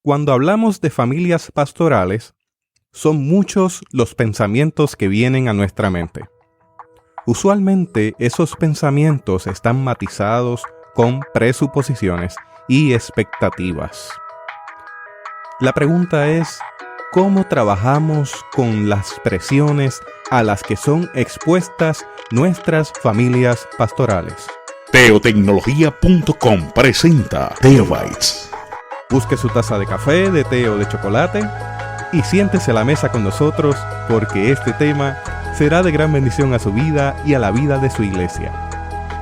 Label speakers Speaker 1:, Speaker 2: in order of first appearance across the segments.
Speaker 1: Cuando hablamos de familias pastorales, son muchos los pensamientos que vienen a nuestra mente. Usualmente esos pensamientos están matizados con presuposiciones y expectativas. La pregunta es, ¿cómo trabajamos con las presiones a las que son expuestas nuestras familias pastorales?
Speaker 2: Teotecnología.com presenta Teobytes.
Speaker 1: Busque su taza de café, de té o de chocolate y siéntese a la mesa con nosotros porque este tema será de gran bendición a su vida y a la vida de su iglesia.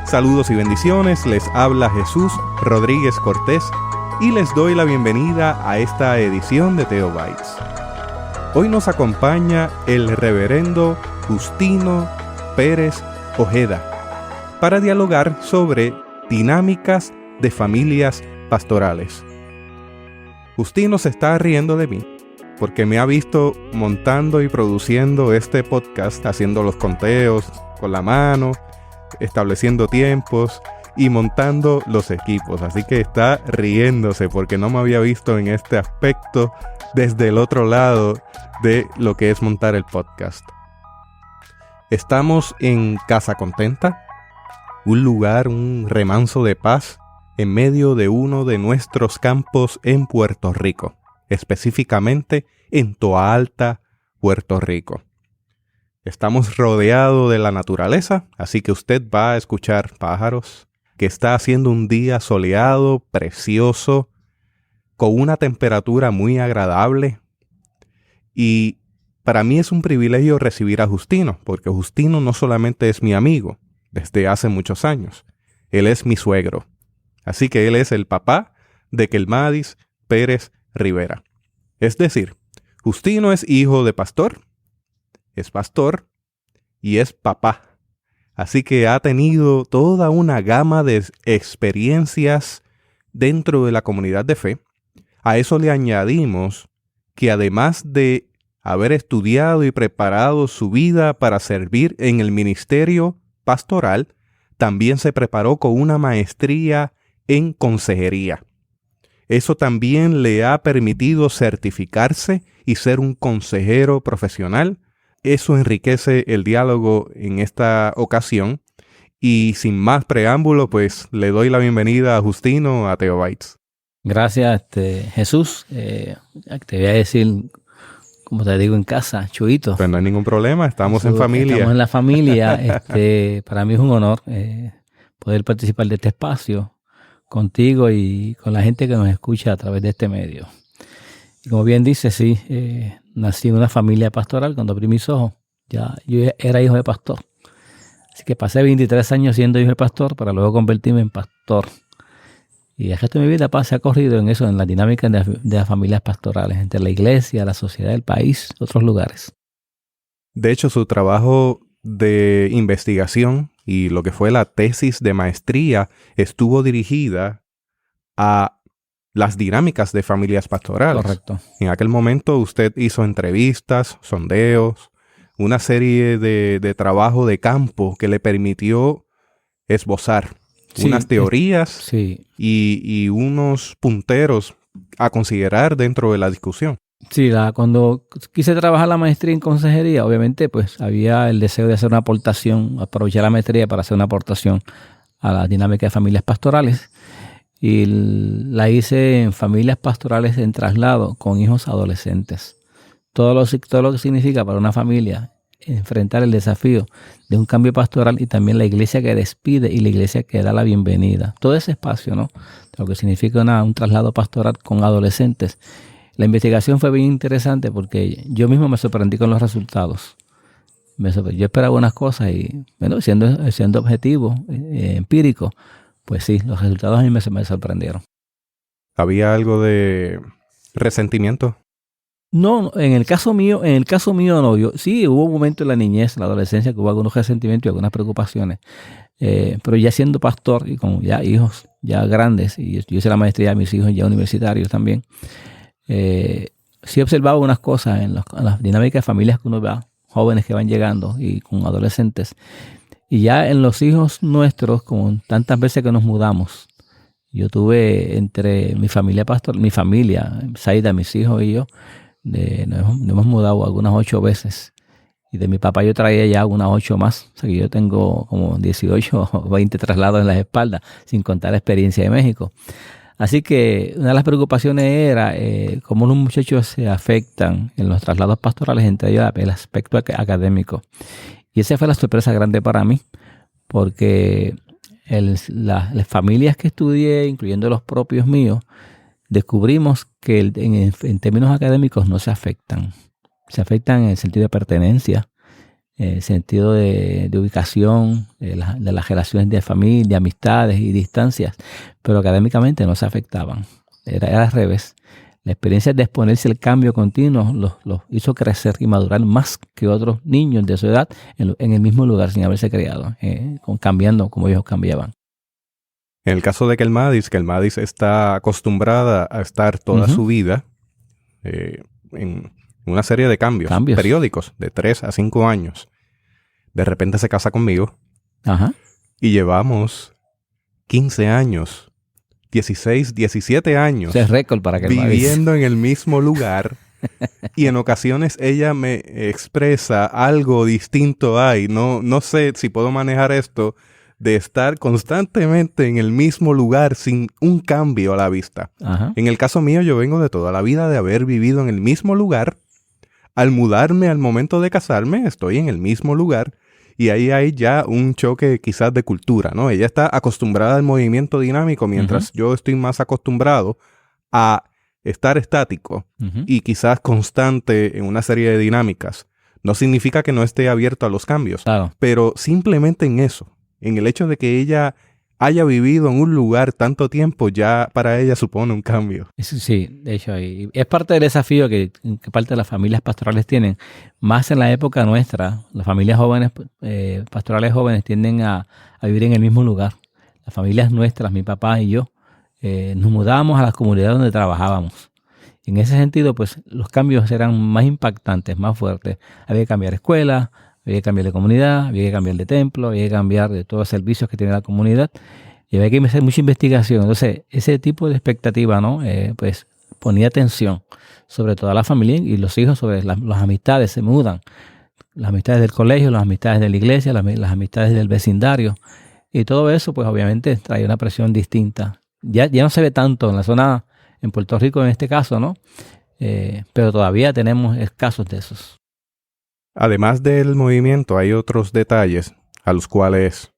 Speaker 1: Saludos y bendiciones, les habla Jesús Rodríguez Cortés y les doy la bienvenida a esta edición de Teobytes. Hoy nos acompaña el reverendo Justino Pérez Ojeda para dialogar sobre dinámicas de familias pastorales. Justino se está riendo de mí porque me ha visto montando y produciendo este podcast, haciendo los conteos con la mano, estableciendo tiempos y montando los equipos. Así que está riéndose porque no me había visto en este aspecto desde el otro lado de lo que es montar el podcast. Estamos en Casa Contenta, un lugar, un remanso de paz en medio de uno de nuestros campos en Puerto Rico, específicamente en Toa Alta, Puerto Rico. Estamos rodeados de la naturaleza, así que usted va a escuchar pájaros, que está haciendo un día soleado, precioso, con una temperatura muy agradable. Y para mí es un privilegio recibir a Justino, porque Justino no solamente es mi amigo desde hace muchos años, él es mi suegro. Así que él es el papá de Kelmadis Pérez Rivera. Es decir, Justino es hijo de pastor, es pastor y es papá. Así que ha tenido toda una gama de experiencias dentro de la comunidad de fe. A eso le añadimos que además de haber estudiado y preparado su vida para servir en el ministerio pastoral, también se preparó con una maestría en consejería. Eso también le ha permitido certificarse y ser un consejero profesional. Eso enriquece el diálogo en esta ocasión. Y sin más preámbulo, pues le doy la bienvenida a Justino a Teobytes.
Speaker 3: Gracias, Jesús. Te voy a decir, como te digo en casa, Chuito.
Speaker 1: Pues no hay ningún problema, estamos en familia.
Speaker 3: Estamos en la familia. Para mí es un honor poder participar de este espacio contigo y con la gente que nos escucha a través de este medio. Y como bien dice, sí, nací en una familia pastoral cuando abrí mis ojos. Ya yo era hijo de pastor. Así que pasé 23 años siendo hijo de pastor para luego convertirme en pastor. Y el resto de mi vida se ha corrido en eso, en la dinámica de las familias pastorales, entre la iglesia, la sociedad del país, otros lugares.
Speaker 1: De hecho, su trabajo de investigación y lo que fue la tesis de maestría estuvo dirigida a las dinámicas de familias pastorales.
Speaker 3: Correcto.
Speaker 1: En aquel momento usted hizo entrevistas, sondeos, una serie de trabajo de campo que le permitió esbozar unas teorías y unos punteros a considerar dentro de la discusión.
Speaker 3: Sí, cuando quise trabajar la maestría en consejería, obviamente pues había el deseo de hacer una aportación, aprovechar la maestría para hacer una aportación a la dinámica de familias pastorales. Y la hice en familias pastorales en traslado con hijos adolescentes. Todo lo que significa para una familia enfrentar el desafío de un cambio pastoral y también la iglesia que despide y la iglesia que da la bienvenida. Todo ese espacio, ¿no? Lo que significa un traslado pastoral con adolescentes. La investigación fue bien interesante porque yo mismo me sorprendí con los resultados. Yo esperaba unas cosas y, bueno, siendo objetivo, empírico, pues sí, los resultados a mí me sorprendieron.
Speaker 1: ¿Había algo de resentimiento?
Speaker 3: No, en el caso mío no. Sí, hubo un momento en la niñez, en la adolescencia, que hubo algunos resentimientos y algunas preocupaciones. Pero ya siendo pastor y con ya hijos ya grandes, y yo hice la maestría de mis hijos ya universitarios también, sí observaba unas cosas en las dinámicas de familias que uno ve, jóvenes que van llegando y con adolescentes. Y ya en los hijos nuestros, como tantas veces que nos mudamos, Yo tuve entre mi familia, Saida, mis hijos y yo, nos hemos mudado algunas 8 veces. Y de mi papá yo traía ya unas 8 más. O sea que yo tengo como 18 o 20 traslados en las espaldas, sin contar la experiencia de México. Así que una de las preocupaciones era cómo los muchachos se afectan en los traslados pastorales, entre ellos el aspecto académico. Y esa fue la sorpresa grande para mí, porque las familias que estudié, incluyendo los propios míos, descubrimos que en términos académicos no se afectan. Se afectan en el sentido de pertenencia, en el sentido de ubicación, de las relaciones de familia, amistades y distancias, pero académicamente no se afectaban. Era al revés. La experiencia de exponerse al cambio continuo los hizo crecer y madurar más que otros niños de su edad en el mismo lugar sin haberse criado, cambiando como ellos cambiaban.
Speaker 1: En el caso de Kelmadis está acostumbrada a estar toda su vida en una serie de cambios periódicos de 3 a 5 años. De repente se casa conmigo.
Speaker 3: Ajá.
Speaker 1: Y llevamos 15 años, 16, 17 años.
Speaker 3: Ese es récord para Kelmadis.
Speaker 1: Viviendo en el mismo lugar. Y en ocasiones ella me expresa algo distinto ahí. No sé si puedo manejar esto de estar constantemente en el mismo lugar sin un cambio a la vista.
Speaker 3: Ajá.
Speaker 1: En el caso mío, yo vengo de toda la vida de haber vivido en el mismo lugar. Al mudarme al momento de casarme, estoy en el mismo lugar. Y ahí hay ya un choque quizás de cultura, ¿no? Ella está acostumbrada al movimiento dinámico, mientras yo estoy más acostumbrado a estar estático y quizás constante en una serie de dinámicas. No significa que no esté abierto a los cambios,
Speaker 3: claro,
Speaker 1: pero simplemente en eso, en el hecho de que ella haya vivido en un lugar tanto tiempo, ya para ella supone un cambio.
Speaker 3: Sí, de hecho, es parte del desafío que parte de las familias pastorales tienen. Más en la época nuestra, las familias jóvenes, pastorales jóvenes, tienden a vivir en el mismo lugar. Las familias nuestras, mi papá y yo, nos mudábamos a las comunidades donde trabajábamos. En ese sentido, pues los cambios eran más impactantes, más fuertes. Había que cambiar escuela, había que cambiar de comunidad, había que cambiar de templo, había que cambiar de todos los servicios que tiene la comunidad. Y había que hacer mucha investigación. Entonces, ese tipo de expectativa, ¿no? Pues ponía atención sobre toda la familia y los hijos sobre las amistades. Se mudan. Las amistades del colegio, las amistades de la iglesia, las amistades del vecindario. Y todo eso, pues obviamente trae una presión distinta. Ya no se ve tanto en la zona, en Puerto Rico en este caso, ¿no? Pero todavía tenemos casos de esos.
Speaker 1: Además del movimiento, hay otros detalles a los cuales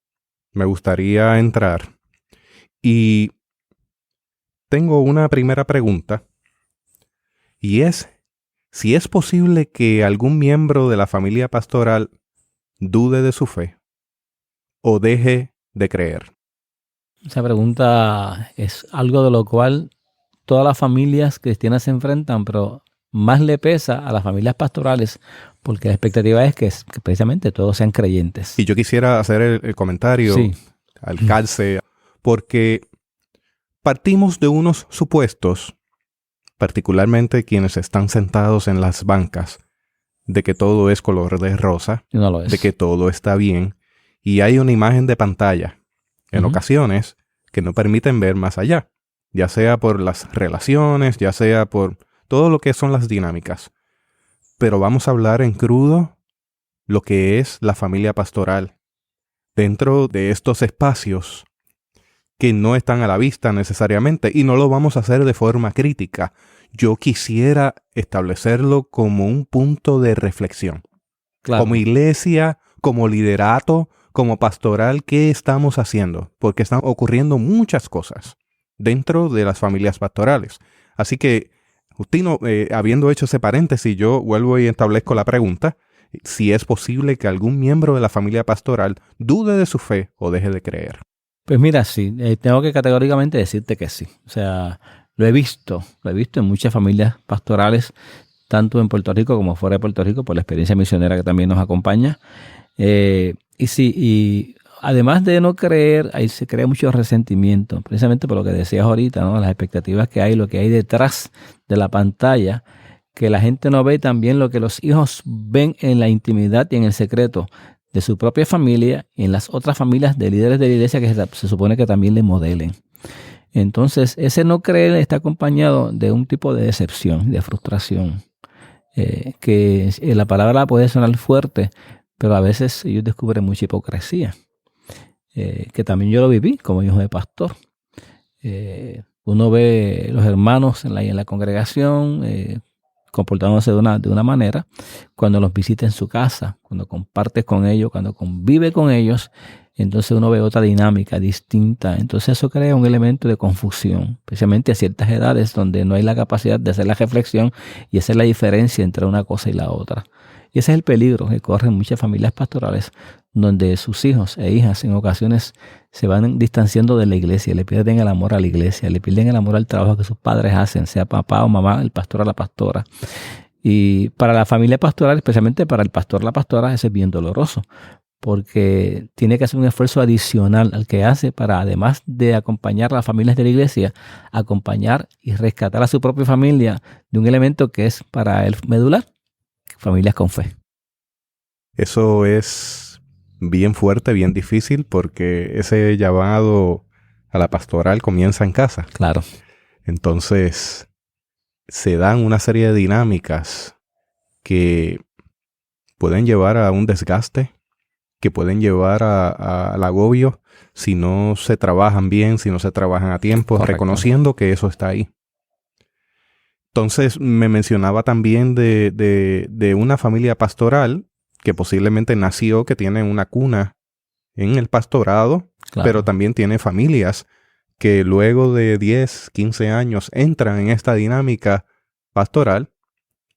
Speaker 1: me gustaría entrar. Y tengo una primera pregunta, y es si es posible que algún miembro de la familia pastoral dude de su fe o deje de creer.
Speaker 3: Esa pregunta es algo de lo cual todas las familias cristianas se enfrentan, pero más le pesa a las familias pastorales porque la expectativa es que precisamente todos sean creyentes.
Speaker 1: Y yo quisiera hacer el comentario al calce, porque partimos de unos supuestos, particularmente quienes están sentados en las bancas, de que todo es color de rosa,
Speaker 3: no lo es,
Speaker 1: de que todo está bien, y hay una imagen de pantalla en ocasiones que no permiten ver más allá, ya sea por las relaciones, ya sea por todo lo que son las dinámicas. Pero vamos a hablar en crudo lo que es la familia pastoral dentro de estos espacios que no están a la vista necesariamente, y no lo vamos a hacer de forma crítica. Yo quisiera establecerlo como un punto de reflexión. Claro. Como iglesia, como liderato, como pastoral, ¿qué estamos haciendo? Porque están ocurriendo muchas cosas dentro de las familias pastorales. Así que, Justino, habiendo hecho ese paréntesis, yo vuelvo y establezco la pregunta, si es posible que algún miembro de la familia pastoral dude de su fe o deje de creer.
Speaker 3: Pues mira, sí, tengo que categóricamente decirte que sí. O sea, lo he visto en muchas familias pastorales, tanto en Puerto Rico como fuera de Puerto Rico, por la experiencia misionera que también nos acompaña. Y sí, y además de no creer, ahí se crea mucho resentimiento, precisamente por lo que decías ahorita, ¿no? Las expectativas que hay, lo que hay detrás de la pantalla, que la gente no ve también lo que los hijos ven en la intimidad y en el secreto de su propia familia y en las otras familias de líderes de la iglesia que se supone que también le modelen. Entonces, ese no creer está acompañado de un tipo de decepción, de frustración, que la palabra puede sonar fuerte, pero a veces ellos descubren mucha hipocresía, que también yo lo viví como hijo de pastor. Uno ve los hermanos en la congregación comportándose de una manera, cuando los visita en su casa, cuando compartes con ellos, cuando convive con ellos, entonces uno ve otra dinámica distinta. Entonces eso crea un elemento de confusión, especialmente a ciertas edades donde no hay la capacidad de hacer la reflexión y hacer la diferencia entre una cosa y la otra. Y ese es el peligro que corren muchas familias pastorales, donde sus hijos e hijas en ocasiones se van distanciando de la iglesia, le pierden el amor a la iglesia, le pierden el amor al trabajo que sus padres hacen, sea papá o mamá, el pastor o la pastora. Y para la familia pastoral, especialmente para el pastor o la pastora, eso es bien doloroso, porque tiene que hacer un esfuerzo adicional al que hace para, además de acompañar a las familias de la iglesia, acompañar y rescatar a su propia familia de un elemento que es para él medular: familias con fe.
Speaker 1: Eso es bien fuerte, bien difícil, porque ese llamado a la pastoral comienza en casa.
Speaker 3: Claro.
Speaker 1: Entonces, se dan una serie de dinámicas que pueden llevar a un desgaste, que pueden llevar al agobio si no se trabajan bien, si no se trabajan a tiempo,
Speaker 3: Correcto.
Speaker 1: reconociendo que eso está ahí. Entonces, me mencionaba también de una familia pastoral que posiblemente nació, que tiene una cuna en el pastorado,
Speaker 3: Claro.
Speaker 1: pero también tiene familias que luego de 10, 15 años entran en esta dinámica pastoral,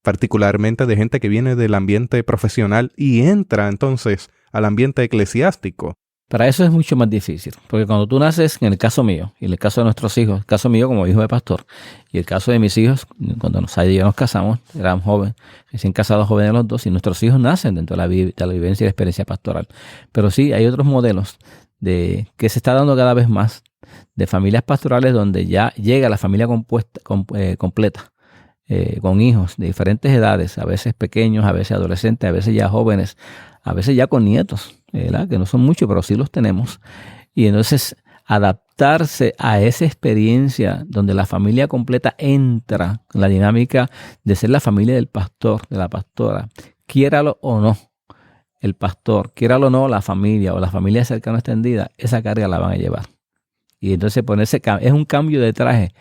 Speaker 1: particularmente de gente que viene del ambiente profesional y entra entonces al ambiente eclesiástico.
Speaker 3: Para eso es mucho más difícil, porque cuando tú naces, en el caso mío, y en el caso de nuestros hijos, el caso mío como hijo de pastor, y el caso de mis hijos, cuando Saida y yo nos casamos, éramos jóvenes, recién casados jóvenes los dos, y nuestros hijos nacen dentro de la vivencia y la experiencia pastoral. Pero sí, hay otros modelos que se está dando cada vez más, de familias pastorales donde ya llega la familia completa, con hijos de diferentes edades, a veces pequeños, a veces adolescentes, a veces ya jóvenes, a veces ya con nietos, ¿verdad? Que no son muchos, pero sí los tenemos. Y entonces adaptarse a esa experiencia donde la familia completa entra en la dinámica de ser la familia del pastor, de la pastora, quiéralo o no, el pastor, quiéralo o no, la familia o la familia cercana extendida, esa carga la van a llevar. Y entonces es un cambio de traje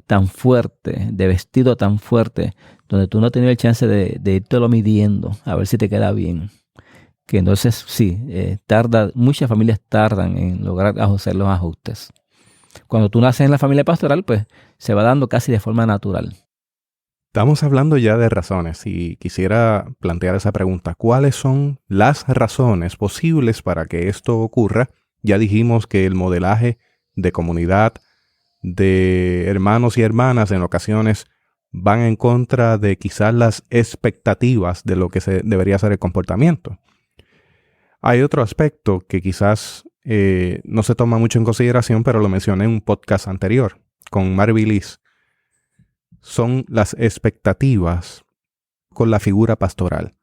Speaker 3: tan fuerte, de vestido tan fuerte, donde tú no has tenido el chance de irte midiendo, a ver si te queda bien. Que entonces sí, muchas familias tardan en lograr hacer los ajustes. Cuando tú naces en la familia pastoral, pues se va dando casi de forma natural.
Speaker 1: Estamos hablando ya de razones y quisiera plantear esa pregunta. ¿Cuáles son las razones posibles para que esto ocurra? Ya dijimos que el modelaje de comunidad, de hermanos y hermanas en ocasiones van en contra de quizás las expectativas de lo que debería ser el comportamiento. Hay otro aspecto que quizás no se toma mucho en consideración, pero lo mencioné en un podcast anterior con Marvy Liz. Son las expectativas con la figura pastoral,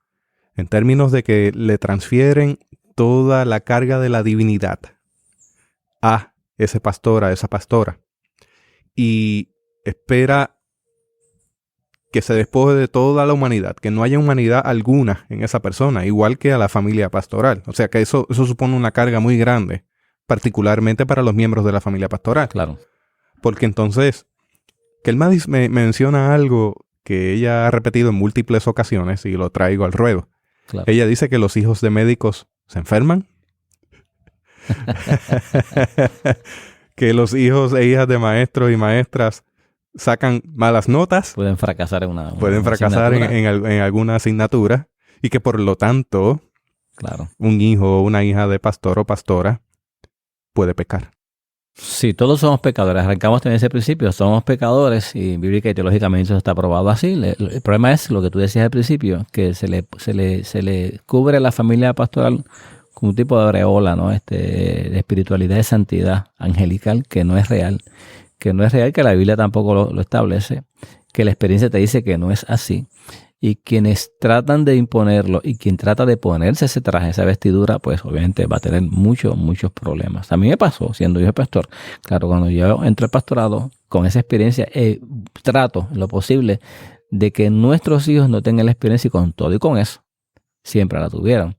Speaker 1: en términos de que le transfieren toda la carga de la divinidad a ese pastor, a esa pastora, y espera que se despoje de toda la humanidad, que no haya humanidad alguna en esa persona, igual que a la familia pastoral. O sea que eso supone una carga muy grande, particularmente para los miembros de la familia pastoral.
Speaker 3: Claro.
Speaker 1: Porque entonces, Kelma me menciona algo que ella ha repetido en múltiples ocasiones y lo traigo al ruedo.
Speaker 3: Claro.
Speaker 1: Ella dice que los hijos de médicos se enferman, que los hijos e hijas de maestros y maestras sacan malas notas,
Speaker 3: pueden fracasar en
Speaker 1: en alguna asignatura, y que por lo tanto,
Speaker 3: claro,
Speaker 1: un hijo o una hija de pastor o pastora puede pecar.
Speaker 3: Sí, todos somos pecadores. Arrancamos también ese principio. Somos pecadores y bíblica y teológicamente eso está probado así. El problema es lo que tú decías al principio, que se le cubre a la familia pastoral con un tipo de aureola, ¿no? De espiritualidad, de santidad angelical, que no es real. Que no es real, que la Biblia tampoco lo establece, que la experiencia te dice que no es así. Y quienes tratan de imponerlo y quien trata de ponerse ese traje, esa vestidura, pues obviamente va a tener muchos problemas. A mí me pasó, siendo yo pastor. Claro, cuando yo entré al pastorado, con esa experiencia, trato en lo posible de que nuestros hijos no tengan la experiencia y con todo y con eso, siempre la tuvieron.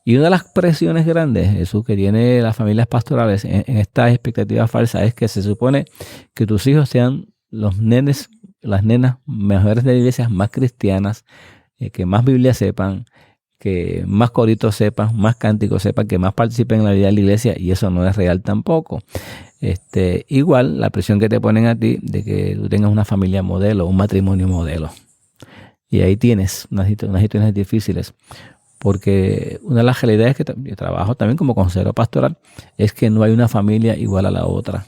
Speaker 3: Y una de las presiones grandes, Jesús, que tiene las familias pastorales en esta expectativa falsa es que se supone que tus hijos sean los nenes, las nenas mejores de la iglesia, más cristianas, que más Biblia sepan, que más coritos sepan, más cánticos sepan, que más participen en la vida de la iglesia, y eso no es real tampoco. Igual la presión que te ponen a ti de que tú tengas una familia modelo, un matrimonio modelo. Y ahí tienes unas situaciones difíciles. Porque una de las realidades que yo trabajo también como consejero pastoral es que no hay una familia igual a la otra.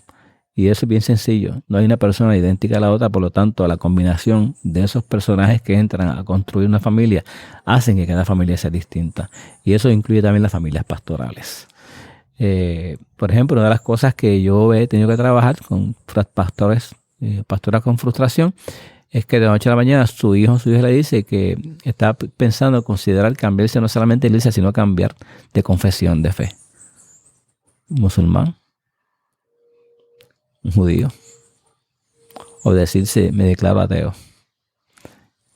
Speaker 3: Y eso es bien sencillo. No hay una persona idéntica a la otra, por lo tanto, la combinación de esos personajes que entran a construir una familia hacen que cada familia sea distinta. Y eso incluye también las familias pastorales. Por ejemplo, una de las cosas que yo he tenido que trabajar con pastoras con frustración es que de noche a la mañana su hijo le dice que está pensando en considerar cambiarse no solamente de iglesia, sino cambiar de confesión de fe. Un musulmán, un judío, o decirse me declaro ateo.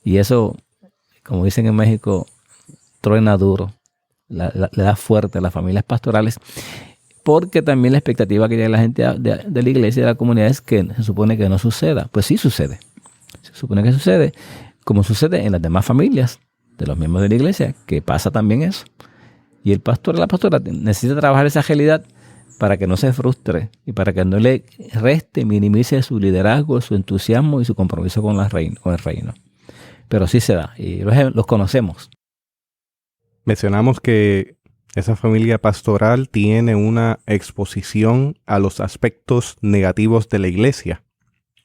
Speaker 3: Y eso, como dicen en México, truena duro, le da fuerte a las familias pastorales, porque también la expectativa que tiene la gente de la iglesia y de la comunidad es que se supone que no suceda. Pues sí sucede. Se supone que sucede, como sucede en las demás familias de los miembros de la iglesia, que pasa también eso. Y el pastor o la pastora necesita trabajar esa realidad para que no se frustre y para que no le reste, minimice su liderazgo, su entusiasmo y su compromiso con el reino. Pero sí se da, y los conocemos.
Speaker 1: Mencionamos que esa familia pastoral tiene una exposición a los aspectos negativos de la iglesia.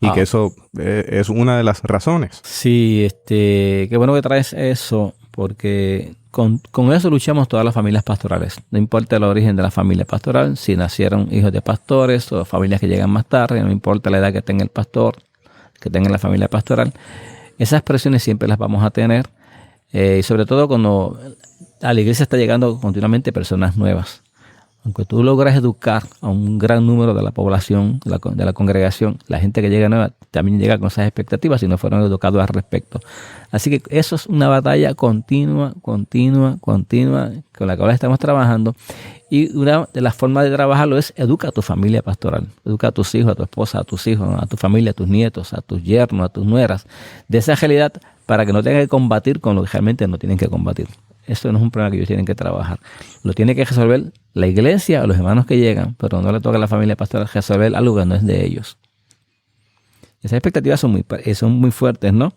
Speaker 1: Y que eso es una de las razones.
Speaker 3: Sí, qué bueno que traes eso, porque con eso luchamos todas las familias pastorales. No importa el origen de la familia pastoral, si nacieron hijos de pastores o familias que llegan más tarde, no importa la edad que tenga el pastor, que tenga la familia pastoral. Esas presiones siempre las vamos a tener, y sobre todo cuando a la iglesia está llegando continuamente personas nuevas. Aunque tú logras educar a un gran número de la población, de la congregación, la gente que llega nueva también llega con esas expectativas si no fueron educados al respecto. Así que eso es una batalla continua, con la cual estamos trabajando. Y una de las formas de trabajarlo es educa a tu familia pastoral, educa a tus hijos, a tu esposa, a tus hijos, a tu familia, a tus nietos, a tus yernos, a tus nueras, de esa realidad para que no tengan que combatir con lo que realmente no tienen que combatir. Eso no es un problema que ellos tienen que trabajar. Lo tiene que resolver la iglesia o los hermanos que llegan, pero no le toca a la familia pastoral resolver algo que no es de ellos. Esas expectativas son muy fuertes, ¿no?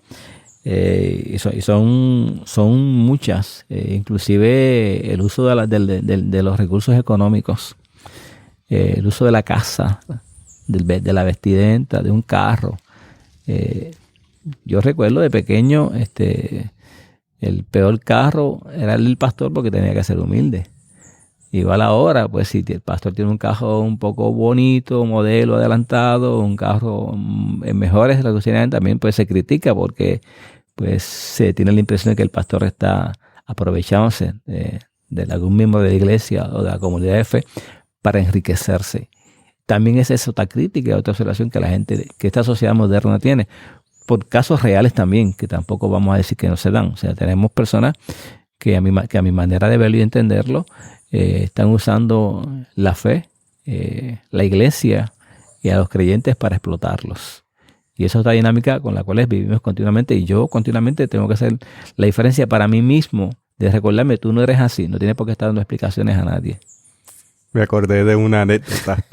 Speaker 3: Y son muchas. Inclusive el uso de los recursos económicos, el uso de la casa, de la vestimenta, de un carro. Yo recuerdo de pequeño, el peor carro era el del pastor porque tenía que ser humilde. Igual ahora, pues si el pastor tiene un carro un poco bonito, modelo adelantado, un carro en mejores condiciones, también pues se critica porque pues se tiene la impresión de que el pastor está aprovechándose de algún miembro de la iglesia o de la comunidad de fe para enriquecerse. También es otra crítica, otra observación que la gente, que esta sociedad moderna tiene. Por casos reales también, que tampoco vamos a decir que no se dan. O sea, tenemos personas que a mi manera de verlo y entenderlo, están usando la fe, la iglesia y a los creyentes para explotarlos. Y esa es otra dinámica con la cual vivimos continuamente. Y yo continuamente tengo que hacer la diferencia para mí mismo, de recordarme, tú no eres así, no tienes por qué estar dando explicaciones a nadie.
Speaker 1: Me acordé de una anécdota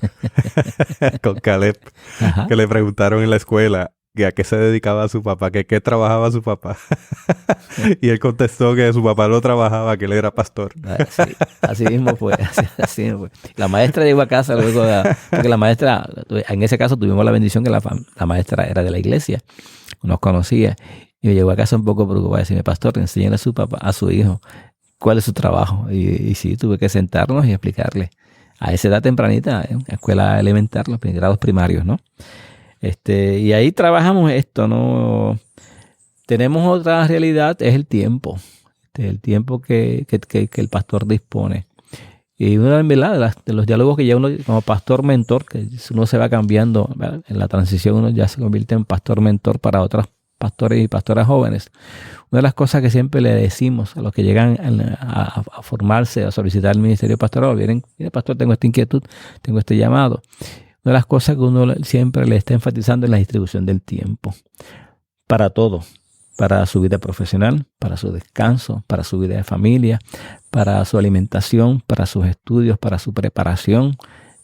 Speaker 1: con Caleb, ajá, que le preguntaron en la escuela que a qué se dedicaba su papá, que qué trabajaba su papá. Y él contestó que su papá no trabajaba, que él era pastor.
Speaker 3: Sí, así mismo fue. Así mismo fue. La maestra llegó a casa luego porque la maestra, en ese caso tuvimos la bendición que la maestra era de la iglesia, nos conocía, y me llegó a casa un poco preocupada, decirme, pastor, enséñale a su papá, a su hijo, cuál es su trabajo. Y sí, tuve que sentarnos y explicarle a esa edad tempranita, en escuela elemental, los grados primarios, ¿no? Y ahí trabajamos esto, ¿no? tenemos otra realidad, es el tiempo. El tiempo que el pastor dispone. Y una de los diálogos que ya uno como pastor mentor, que uno se va cambiando, ¿verdad? En la transición uno ya se convierte en pastor mentor para otros pastores y pastoras jóvenes. Una de las cosas que siempre le decimos a los que llegan a formarse, a solicitar el ministerio pastoral, vienen, mira pastor, tengo esta inquietud, tengo este llamado. Una de las cosas que uno siempre le está enfatizando es la distribución del tiempo. Para todo. Para su vida profesional, para su descanso, para su vida de familia, para su alimentación, para sus estudios, para su preparación,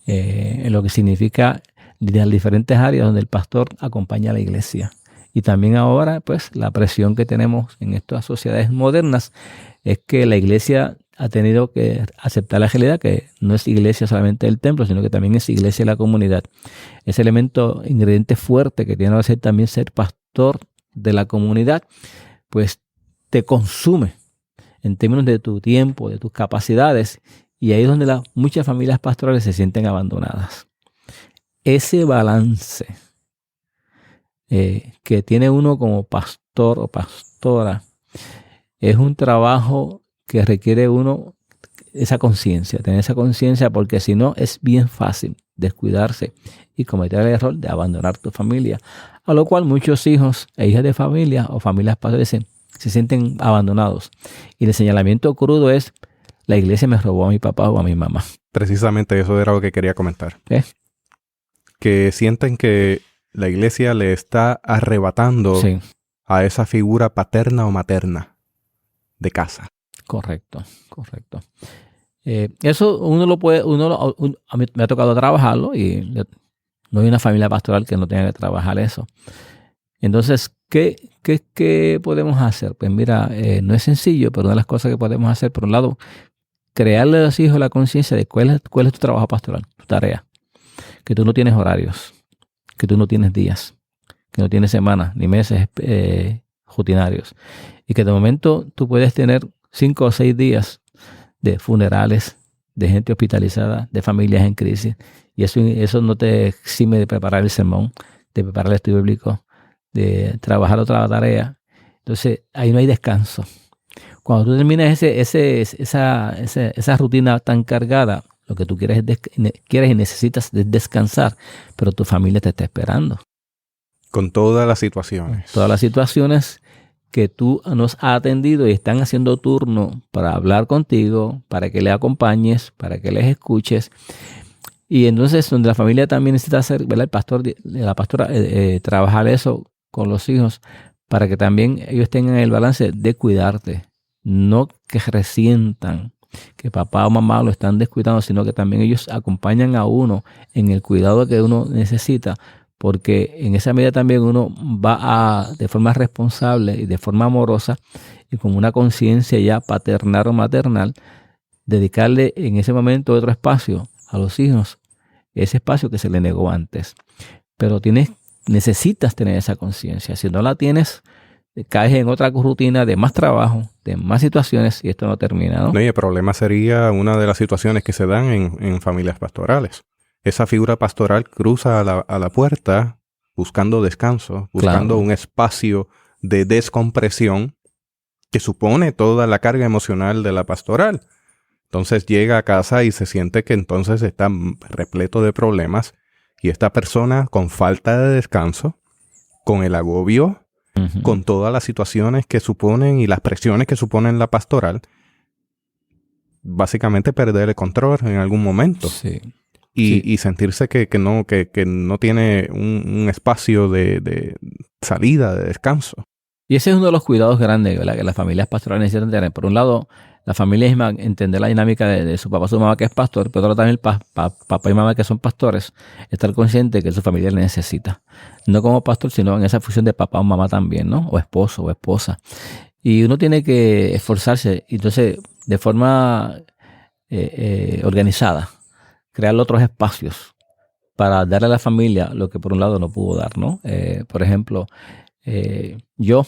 Speaker 3: en lo que significa las diferentes áreas donde el pastor acompaña a la iglesia. Y también ahora, pues, la presión que tenemos en estas sociedades modernas es que la iglesia ha tenido que aceptar la realidad que no es iglesia solamente del templo, sino que también es iglesia de la comunidad. Ese elemento, ingrediente fuerte que tiene que ser también ser pastor de la comunidad, pues te consume en términos de tu tiempo, de tus capacidades, y ahí es donde muchas familias pastorales se sienten abandonadas. Ese balance que tiene uno como pastor o pastora es un trabajo que requiere uno esa conciencia, tener esa conciencia, porque si no es bien fácil descuidarse y cometer el error de abandonar tu familia, a lo cual muchos hijos e hijas de familia o familias padres se sienten abandonados. Y el señalamiento crudo es, la iglesia me robó a mi papá o a mi mamá.
Speaker 1: Precisamente eso era lo que quería comentar. Que sienten que la iglesia le está arrebatando a esa figura paterna o materna de casa.
Speaker 3: Correcto. Eso uno lo puede, a mí me ha tocado trabajarlo y no hay una familia pastoral que no tenga que trabajar eso. Entonces, ¿qué podemos hacer? Pues mira, no es sencillo, pero una de las cosas que podemos hacer, por un lado, crearle a los hijos la conciencia de cuál es tu trabajo pastoral, tu tarea. Que tú no tienes horarios, que tú no tienes días, que no tienes semanas ni meses rutinarios. Y que de momento tú puedes tener 5 o 6 días de funerales, de gente hospitalizada, de familias en crisis. Y eso no te exime de preparar el sermón, de preparar el estudio bíblico, de trabajar otra tarea. Entonces, ahí no hay descanso. Cuando tú terminas esa rutina tan cargada, lo que tú quieres y necesitas es descansar, pero tu familia te está esperando.
Speaker 1: Con todas las situaciones.
Speaker 3: Todas las situaciones que tú nos has atendido y están haciendo turno para hablar contigo, para que le acompañes, para que les escuches. Y entonces, donde la familia también necesita hacer, ¿verdad? El pastor, la pastora, trabajar eso con los hijos para que también ellos tengan el balance de cuidarte. No que resientan que papá o mamá lo están descuidando, sino que también ellos acompañan a uno en el cuidado que uno necesita, porque en esa medida también uno va de forma responsable y de forma amorosa y con una conciencia ya paternal o maternal, dedicarle en ese momento otro espacio a los hijos, ese espacio que se le negó antes. Pero necesitas tener esa conciencia. Si no la tienes, caes en otra rutina de más trabajo, de más situaciones, y esto no termina, ¿no?
Speaker 1: No, y el problema sería una de las situaciones que se dan en familias pastorales. Esa figura pastoral cruza a la puerta buscando descanso, buscando un espacio de descompresión que supone toda la carga emocional de la pastoral. Entonces llega a casa y se siente que entonces está repleto de problemas, y esta persona con falta de descanso, con el agobio, con todas las situaciones que suponen y las presiones que suponen la pastoral, básicamente perder el control en algún momento.
Speaker 3: Sí.
Speaker 1: Y sentirse que no tiene un espacio de salida, de descanso.
Speaker 3: Y ese es uno de los cuidados grandes, ¿verdad?, que las familias pastorales necesitan tener. Por un lado, la familia es entender la dinámica de su papá, su mamá que es pastor, pero también papá y mamá que son pastores, estar consciente que su familia le necesita. No como pastor, sino en esa función de papá o mamá también, ¿no? O esposo o esposa. Y uno tiene que esforzarse, entonces, de forma organizada, crear otros espacios para darle a la familia lo que por un lado no pudo dar, ¿no? Por ejemplo, yo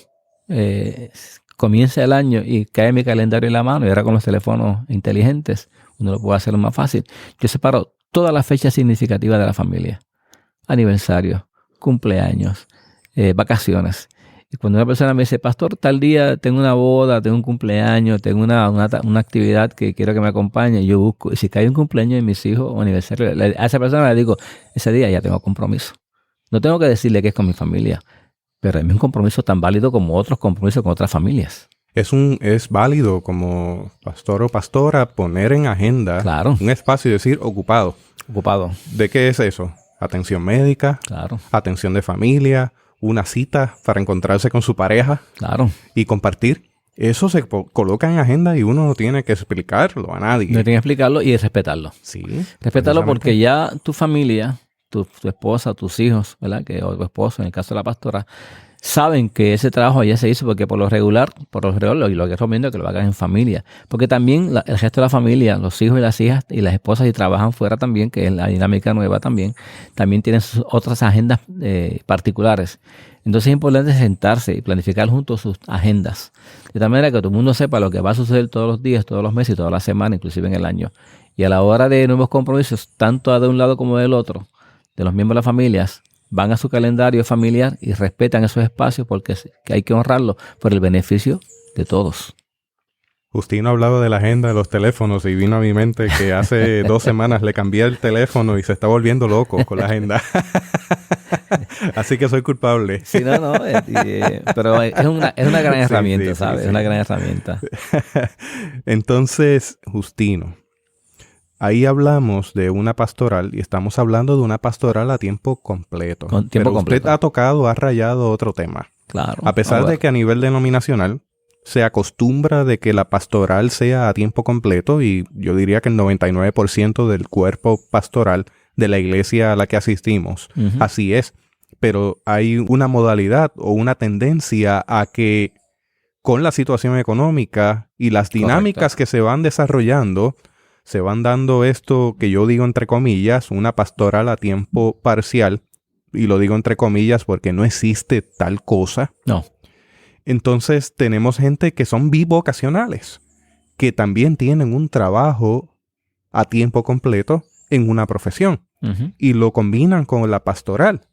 Speaker 3: comienza el año y cae mi calendario en la mano, y ahora con los teléfonos inteligentes uno lo puede hacer más fácil. Yo separo todas las fechas significativas de la familia: aniversario, cumpleaños, vacaciones. Y cuando una persona me dice, pastor, tal día tengo una boda, tengo un cumpleaños, tengo una actividad que quiero que me acompañe, yo busco. Y si cae un cumpleaños de mis hijos o aniversario, a esa persona le digo, ese día ya tengo compromiso. No tengo que decirle que es con mi familia, pero es un compromiso tan válido como otros compromisos con otras familias.
Speaker 1: Es válido como pastor o pastora poner en agenda un espacio y decir ocupado.
Speaker 3: Ocupado.
Speaker 1: ¿De qué es eso? Atención médica, atención de familia, una cita para encontrarse con su pareja y compartir. Eso se coloca en agenda y uno no tiene que explicarlo a nadie.
Speaker 3: No tiene que explicarlo y respetarlo.
Speaker 1: Sí.
Speaker 3: Respetarlo porque ya tu familia, tu esposa, tus hijos, ¿verdad? O tu esposo, en el caso de la pastora, saben que ese trabajo ya se hizo porque por lo regular, y lo que recomiendo es que lo hagan en familia. Porque también el resto de la familia, los hijos y las hijas y las esposas, si trabajan fuera también, que es la dinámica nueva también tienen sus otras agendas particulares. Entonces es importante sentarse y planificar juntos sus agendas. De tal manera que todo el mundo sepa lo que va a suceder todos los días, todos los meses y todas las semanas, inclusive en el año. Y a la hora de nuevos compromisos, tanto de un lado como del otro, de los miembros de las familias, van a su calendario familiar y respetan esos espacios porque hay que honrarlos por el beneficio de todos.
Speaker 1: Justino hablaba de la agenda de los teléfonos y vino a mi mente que hace 2 semanas le cambié el teléfono y se está volviendo loco con la agenda. Así que soy culpable.
Speaker 3: Sí, pero es una gran herramienta, ¿sabes? Sí. Es una gran herramienta.
Speaker 1: Entonces, Justino, ahí hablamos de una pastoral y estamos hablando de una pastoral a tiempo completo. Usted ha rayado otro tema.
Speaker 3: Claro.
Speaker 1: A pesar de que a nivel denominacional se acostumbra de que la pastoral sea a tiempo completo y yo diría que el 99% del cuerpo pastoral de la iglesia a la que asistimos, así es. Pero hay una modalidad o una tendencia a que con la situación económica y las dinámicas que se van desarrollando, se van dando esto que yo digo entre comillas, una pastoral a tiempo parcial, y lo digo entre comillas porque no existe tal cosa.
Speaker 3: No.
Speaker 1: Entonces tenemos gente que son bivocacionales, que también tienen un trabajo a tiempo completo en una profesión y lo combinan con la pastoral.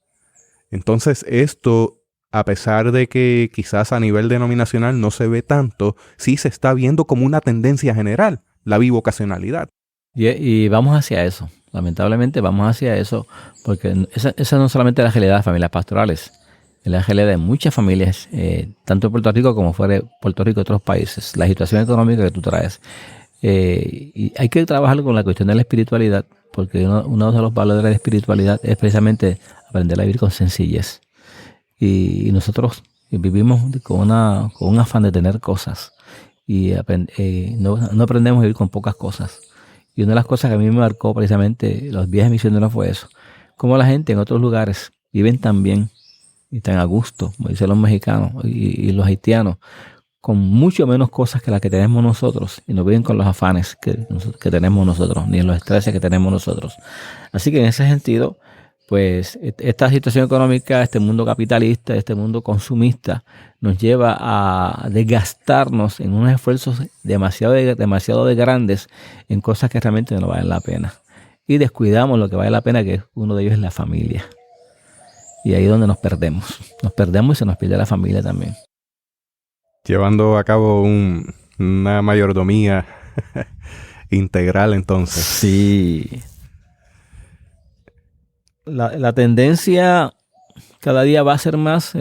Speaker 1: Entonces esto, a pesar de que quizás a nivel denominacional no se ve tanto, sí se está viendo como una tendencia general. La bivocacionalidad.
Speaker 3: Y vamos hacia eso. Lamentablemente vamos hacia eso porque esa no solamente es la realidad de las familias pastorales, es la realidad de muchas familias, tanto en Puerto Rico como fuera de Puerto Rico y otros países. La situación económica que tú traes. Y hay que trabajar con la cuestión de la espiritualidad porque uno de los valores de la espiritualidad es precisamente aprender a vivir con sencillez. Y nosotros vivimos con un afán de tener cosas. Y no aprendemos a vivir con pocas cosas. Y una de las cosas que a mí me marcó precisamente los viajes misioneros fue eso. Cómo la gente en otros lugares viven tan bien y tan a gusto, como dicen los mexicanos y los haitianos, con mucho menos cosas que las que tenemos nosotros y no viven con los afanes que tenemos nosotros, ni en los estreses que tenemos nosotros. Así que en ese sentido, pues esta situación económica, este mundo capitalista, este mundo consumista, nos lleva a desgastarnos en unos esfuerzos demasiado grandes en cosas que realmente no valen la pena. Y descuidamos lo que vale la pena, que uno de ellos es la familia. Y ahí es donde nos perdemos. Nos perdemos y se nos pierde la familia también.
Speaker 1: Llevando a cabo una mayordomía integral entonces.
Speaker 3: Sí. La tendencia cada día va a ser más,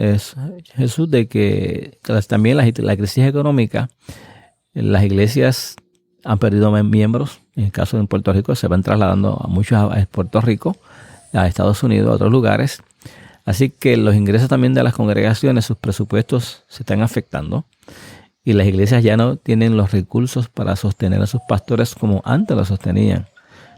Speaker 3: Jesús, de que también la crisis económica, las iglesias han perdido miembros. En el caso de Puerto Rico se van trasladando a muchos a Puerto Rico, a Estados Unidos, a otros lugares. Así que los ingresos también de las congregaciones, sus presupuestos se están afectando. Y las iglesias ya no tienen los recursos para sostener a sus pastores como antes los sostenían.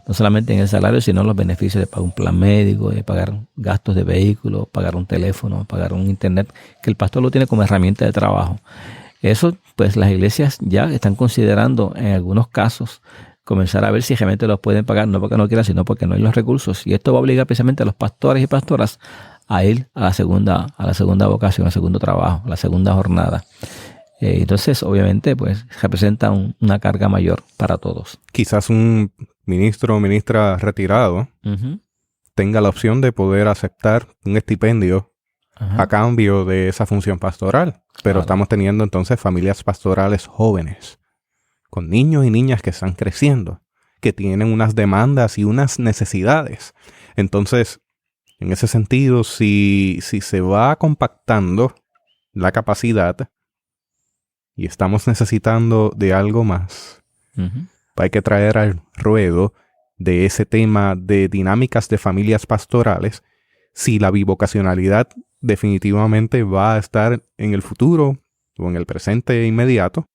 Speaker 3: No solamente en el salario, sino en los beneficios de pagar un plan médico, de pagar gastos de vehículo, pagar un teléfono, pagar un internet, que el pastor lo tiene como herramienta de trabajo. Eso, pues las iglesias ya están considerando en algunos casos comenzar a ver si realmente los pueden pagar, no porque no quieran, sino porque no hay los recursos. Y esto va a obligar precisamente a los pastores y pastoras a ir a la segunda vocación, al segundo trabajo, a la segunda jornada. Entonces, obviamente, pues representa una carga mayor para todos.
Speaker 1: Quizás un ministro o ministra retirado tenga la opción de poder aceptar un estipendio a cambio de esa función pastoral. Pero estamos teniendo entonces familias pastorales jóvenes, con niños y niñas que están creciendo, que tienen unas demandas y unas necesidades. Entonces, en ese sentido, si se va compactando la capacidad y estamos necesitando de algo más, hay que traer al ruedo de ese tema de dinámicas de familias pastorales, si la bivocacionalidad definitivamente va a estar en el futuro o en el presente inmediato.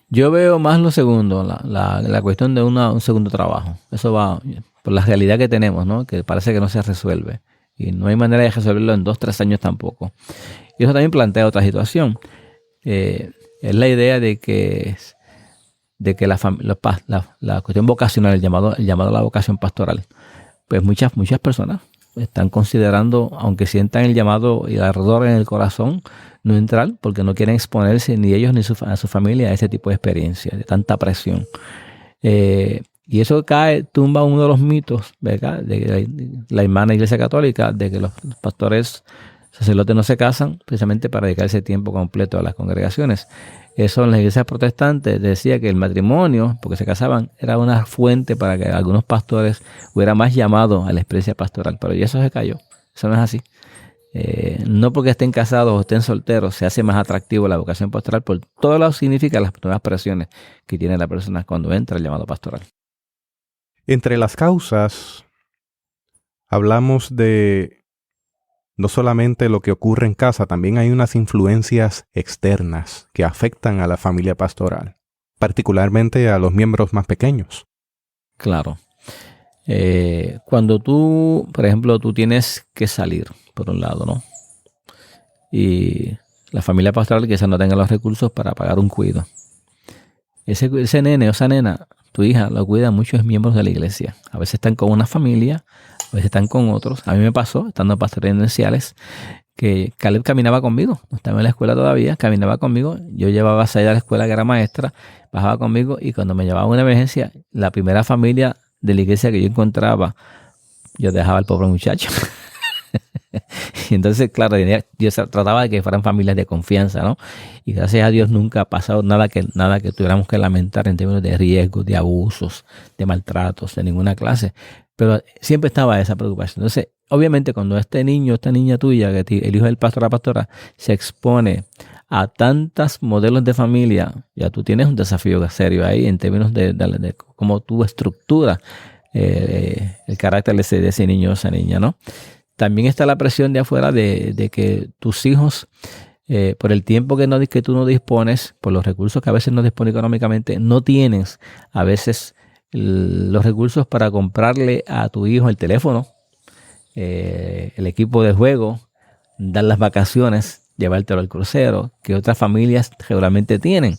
Speaker 3: Yo veo más lo segundo, la cuestión de un segundo trabajo. Eso va por la realidad que tenemos, ¿no? Que parece que no se resuelve. Y no hay manera de resolverlo en 2-3 años tampoco. Y eso también plantea otra situación. Es la idea de que la cuestión vocacional, el llamado a la vocación pastoral, pues muchas personas están considerando, aunque sientan el llamado y el ardor en el corazón, no entrar porque no quieren exponerse ni ellos ni a su familia a ese tipo de experiencia, de tanta presión. Y eso tumba uno de los mitos, ¿verdad?, de la hermana Iglesia Católica, de que los pastores sacerdotes no se casan precisamente para dedicarse tiempo completo a las congregaciones. Eso en las iglesias protestantes decía que el matrimonio, porque se casaban, era una fuente para que algunos pastores hubieran más llamado a la experiencia pastoral. Pero ya eso se cayó. Eso no es así. No porque estén casados o estén solteros se hace más atractivo la vocación pastoral por todo lo que significa las nuevas presiones que tiene la persona cuando entra el llamado pastoral.
Speaker 1: Entre las causas, hablamos de no solamente lo que ocurre en casa, también hay unas influencias externas que afectan a la familia pastoral, particularmente a los miembros más pequeños.
Speaker 3: Claro. Cuando tú, por ejemplo, tú tienes que salir, por un lado, ¿no? Y la familia pastoral quizás no tenga los recursos para pagar un cuido. Ese nene o esa nena, tu hija, lo cuida muchos miembros de la iglesia. A veces están con una familia, a veces están con otros. A mí me pasó, estando en pastores iniciales, que Caleb caminaba conmigo. No estaba en la escuela todavía, caminaba conmigo. Yo llevaba a Saida a la escuela, que era maestra, bajaba conmigo y cuando me llevaba a una emergencia, la primera familia de la iglesia que yo encontraba, yo dejaba al pobre muchacho. Y entonces, claro, yo trataba de que fueran familias de confianza, ¿no? Y gracias a Dios nunca ha pasado nada que tuviéramos que lamentar en términos de riesgos, de abusos, de maltratos, de ninguna clase. Pero siempre estaba esa preocupación. Entonces, obviamente, cuando este niño, esta niña tuya, el hijo del pastor o la pastora, se expone a tantos modelos de familia, ya tú tienes un desafío serio ahí en términos de cómo tú estructuras el carácter de ese niño o esa niña, ¿no? También está la presión de afuera de que tus hijos, por el tiempo que tú no dispones, por los recursos que a veces no dispones económicamente, no tienes a veces los recursos para comprarle a tu hijo el teléfono, el equipo de juego, dar las vacaciones, llevártelo al crucero, que otras familias regularmente tienen.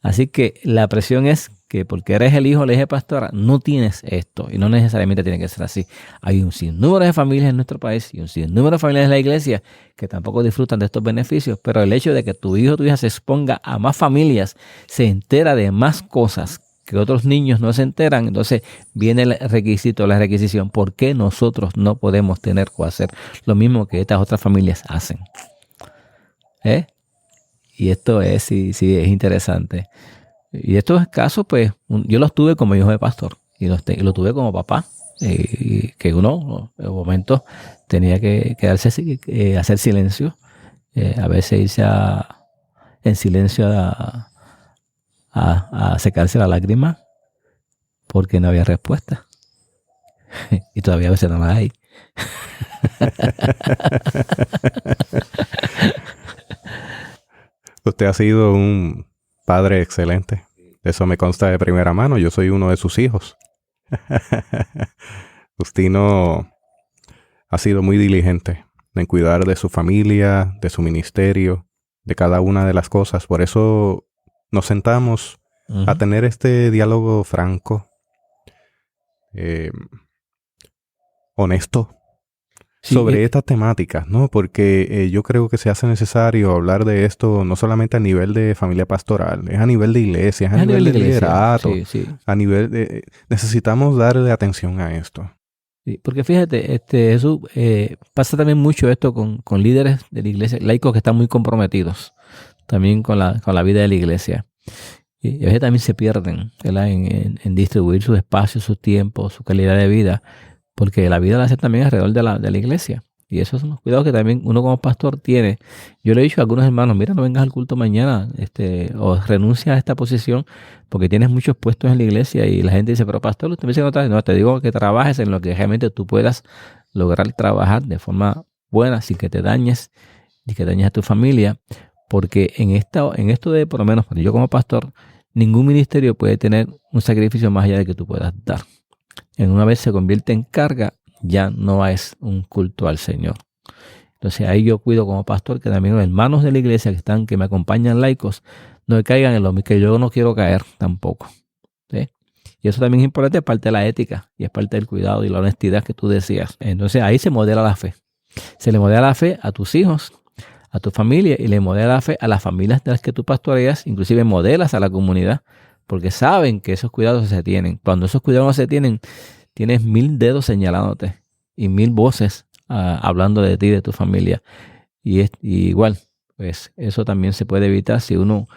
Speaker 3: Así que la presión es que porque eres el hijo o la hija pastora, no tienes esto, y no necesariamente tiene que ser así. Hay un sinnúmero de familias en nuestro país y un sinnúmero de familias en la iglesia que tampoco disfrutan de estos beneficios, pero el hecho de que tu hijo o tu hija se exponga a más familias, se entera de más cosas que otros niños no se enteran, entonces viene el requisito, la requisición. ¿Por qué nosotros no podemos tener o hacer lo mismo que estas otras familias hacen? Y esto sí, es interesante. Y estos casos, pues, yo los tuve como hijo de pastor y lo tuve como papá, que uno en momentos tenía que quedarse hacer silencio, a veces irse en silencio a secarse la lágrima porque no había respuesta. Y todavía a veces no la hay.
Speaker 1: Usted ha sido un padre excelente. Eso me consta de primera mano. Yo soy uno de sus hijos. Justino ha sido muy diligente en cuidar de su familia, de su ministerio, de cada una de las cosas. Por eso nos sentamos a tener este diálogo franco, honesto, sobre estas temáticas, ¿no? Porque yo creo que se hace necesario hablar de esto no solamente a nivel de familia pastoral, es a nivel de iglesia, es a nivel de liderato, a nivel de... necesitamos darle atención a esto.
Speaker 3: Porque fíjate, Jesús, pasa también mucho esto con líderes de la iglesia, laicos que están muy comprometidos también con la vida de la iglesia. Y a veces también se pierden, ¿verdad? En distribuir sus espacios, su tiempo, su calidad de vida, porque la vida la hace también alrededor de la iglesia. Y esos son los cuidados que también uno como pastor tiene. Yo le he dicho a algunos hermanos, mira, no vengas al culto mañana, o renuncia a esta posición porque tienes muchos puestos en la iglesia. Y la gente dice, pero pastor, usted me dice que no trabaja. No, te digo que trabajes en lo que realmente tú puedas lograr trabajar de forma buena, sin que te dañes, ni que dañes a tu familia. Porque en esto de, por lo menos, yo como pastor, ningún ministerio puede tener un sacrificio más allá de que tú puedas dar. En una vez se convierte en carga, ya no es un culto al Señor. Entonces ahí yo cuido como pastor que también los hermanos de la iglesia que me acompañan laicos no caigan en lo que yo no quiero caer tampoco. ¿Sí? Y eso también es importante, es parte de la ética y es parte del cuidado y la honestidad que tú decías. Entonces ahí se modela la fe. Se le modela la fe a tus hijos, a tu familia, y le modela la fe a las familias de las que tú pastoreas, inclusive modelas a la comunidad, porque saben que esos cuidados se tienen. Cuando esos cuidados no se tienen, tienes 1000 dedos señalándote y 1000 voces hablando de ti, de tu familia. Y igual, pues eso también se puede evitar si uno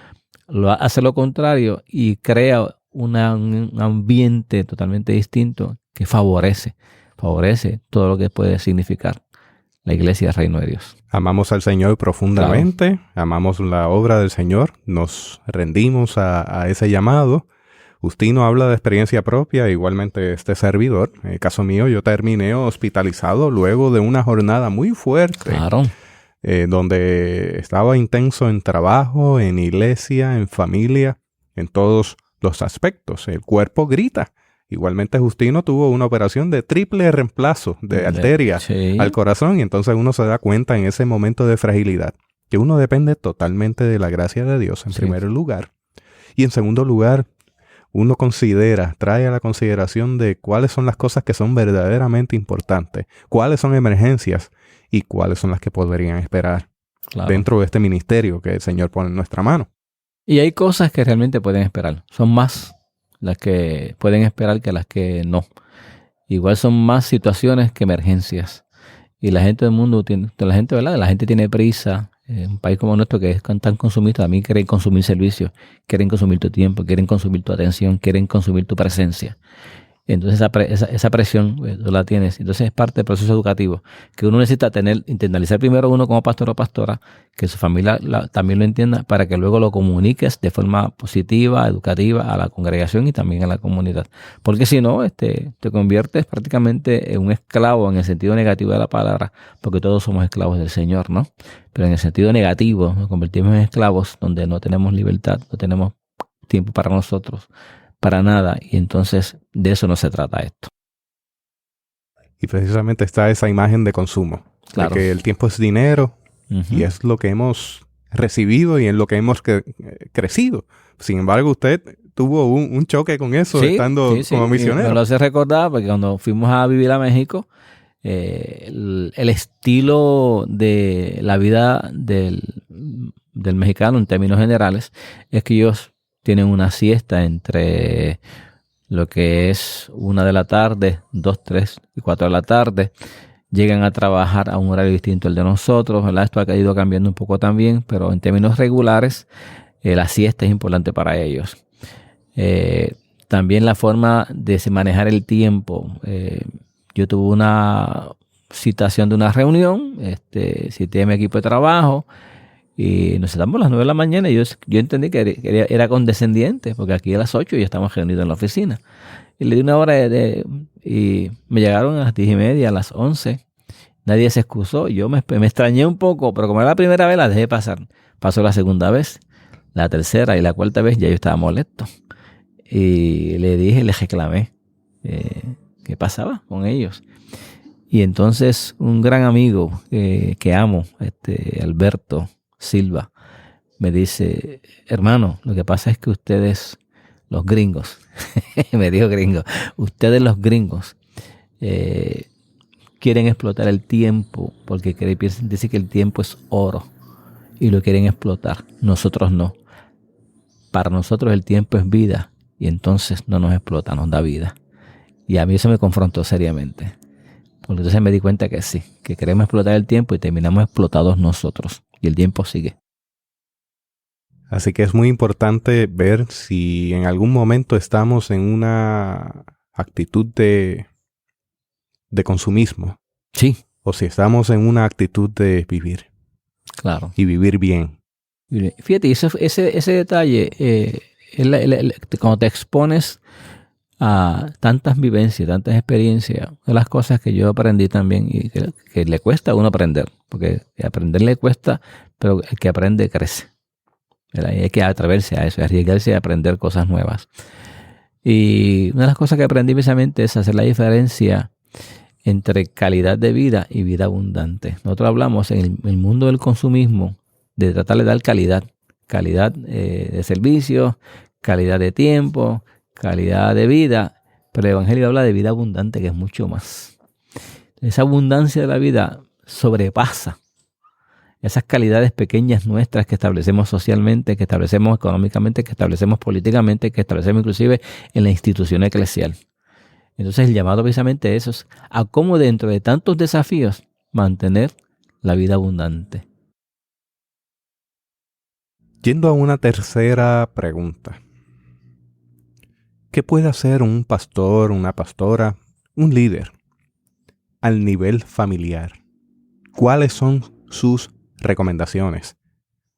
Speaker 3: hace lo contrario y crea un ambiente totalmente distinto que favorece todo lo que puede significar la iglesia del reino de Dios.
Speaker 1: Amamos al Señor profundamente, amamos la obra del Señor, nos rendimos a ese llamado. Justino habla de experiencia propia, igualmente este servidor. En el caso mío, yo terminé hospitalizado luego de una jornada muy fuerte.
Speaker 3: Claro.
Speaker 1: Donde estaba intenso en trabajo, en iglesia, en familia, en todos los aspectos. El cuerpo grita. Igualmente Justino tuvo una operación de triple reemplazo de arteria al corazón, y entonces uno se da cuenta en ese momento de fragilidad que uno depende totalmente de la gracia de Dios en primer lugar. Y en segundo lugar, uno trae a la consideración de cuáles son las cosas que son verdaderamente importantes, cuáles son emergencias y cuáles son las que podrían esperar dentro de este ministerio que el Señor pone en nuestra mano.
Speaker 3: Y hay cosas que realmente pueden esperar. Son más las que pueden esperar que las que no. Igual son más situaciones que emergencias. Y la gente del mundo ¿verdad? La gente tiene prisa. Un país como nuestro que es tan consumista, también quieren consumir servicios, quieren consumir tu tiempo, quieren consumir tu atención, quieren consumir tu presencia. Entonces esa presión tú la tienes. Entonces es parte del proceso educativo que uno necesita internalizar primero uno como pastor o pastora, que su familia también lo entienda, para que luego lo comuniques de forma positiva, educativa a la congregación y también a la comunidad. Porque si no, te conviertes prácticamente en un esclavo en el sentido negativo de la palabra, porque todos somos esclavos del Señor, ¿no? Pero en el sentido negativo nos convertimos en esclavos donde no tenemos libertad, no tenemos tiempo para nosotros, para nada, y entonces de eso no se trata esto.
Speaker 1: Y precisamente está esa imagen de consumo, de que el tiempo es dinero, y es lo que hemos recibido y en lo que hemos crecido. Sin embargo, usted tuvo un choque con eso estando como misionero.
Speaker 3: Me lo hace recordar porque cuando fuimos a vivir a México, el estilo de la vida del mexicano en términos generales es que ellos tienen una siesta entre lo que es 1 de la tarde, 2, 3 y 4 de la tarde. Llegan a trabajar a un horario distinto al de nosotros, ¿verdad? Esto ha ido cambiando un poco también, pero en términos regulares, la siesta es importante para ellos. También la forma de manejar el tiempo. Yo tuve una citación de una reunión, cité a mi equipo de trabajo, y nos sentamos a las 9 de la mañana y yo entendí que era condescendiente, porque aquí a las 8 ya estamos reunidos en la oficina. Y le di una hora y me llegaron a las 10:30, a las 11. Nadie se excusó. Yo me extrañé un poco, pero como era la primera vez, la dejé pasar. Pasó la segunda vez, la tercera y la cuarta vez, ya yo estaba molesto. Y le reclamé qué pasaba con ellos. Y entonces un gran amigo que amo, Alberto Silva, me dice: hermano, lo que pasa es que ustedes, los gringos, me dijo gringo, ustedes los gringos quieren explotar el tiempo porque dicen que el tiempo es oro y lo quieren explotar. Nosotros no. Para nosotros el tiempo es vida y entonces no nos explota, nos da vida. Y a mí eso me confrontó seriamente. Porque entonces me di cuenta que sí, que queremos explotar el tiempo y terminamos explotados nosotros. Y el tiempo sigue.
Speaker 1: Así que es muy importante ver si en algún momento estamos en una actitud de consumismo.
Speaker 3: Sí.
Speaker 1: O si estamos en una actitud de vivir.
Speaker 3: Claro.
Speaker 1: Y vivir bien.
Speaker 3: Fíjate, ese detalle, cuando te expones a tantas vivencias, tantas experiencias, una de las cosas que yo aprendí también y que le cuesta a uno aprender, porque aprender le cuesta, pero el que aprende crece. ¿Verdad? Y hay que atreverse a eso, arriesgarse a aprender cosas nuevas. Y una de las cosas que aprendí precisamente es hacer la diferencia entre calidad de vida y vida abundante. Nosotros hablamos en el mundo del consumismo de tratar de dar calidad de servicio, calidad de tiempo, calidad de vida, pero el Evangelio habla de vida abundante, que es mucho más. Esa abundancia de la vida sobrepasa esas calidades pequeñas nuestras que establecemos socialmente, que establecemos económicamente, que establecemos políticamente, que establecemos inclusive en la institución eclesial. Entonces el llamado precisamente eso es a cómo dentro de tantos desafíos mantener la vida abundante.
Speaker 1: Yendo a una tercera pregunta. ¿Qué puede hacer un pastor, una pastora, un líder al nivel familiar? ¿Cuáles son sus recomendaciones?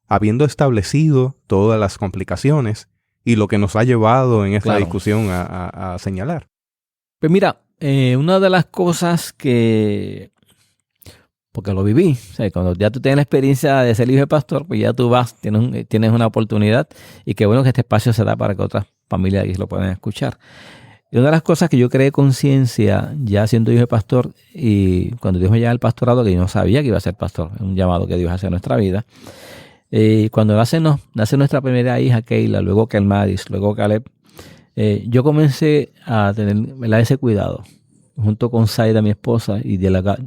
Speaker 1: Habiendo establecido todas las complicaciones y lo que nos ha llevado en esta discusión a señalar.
Speaker 3: Pues mira, una de las cosas que, porque lo viví, o sea, cuando ya tú tienes la experiencia de ser hijo de pastor, pues ya tú vas, tienes una oportunidad y qué bueno que este espacio se da para que otras familias lo puedan escuchar. Y una de las cosas que yo creé conciencia ya siendo hijo de pastor y cuando Dios me llama al pastorado, que yo no sabía que iba a ser pastor, es un llamado que Dios hace a nuestra vida. Cuando nace nuestra primera hija, Keila, luego Kelmadis, luego Caleb, yo comencé a tener ese cuidado junto con Saida, mi esposa, y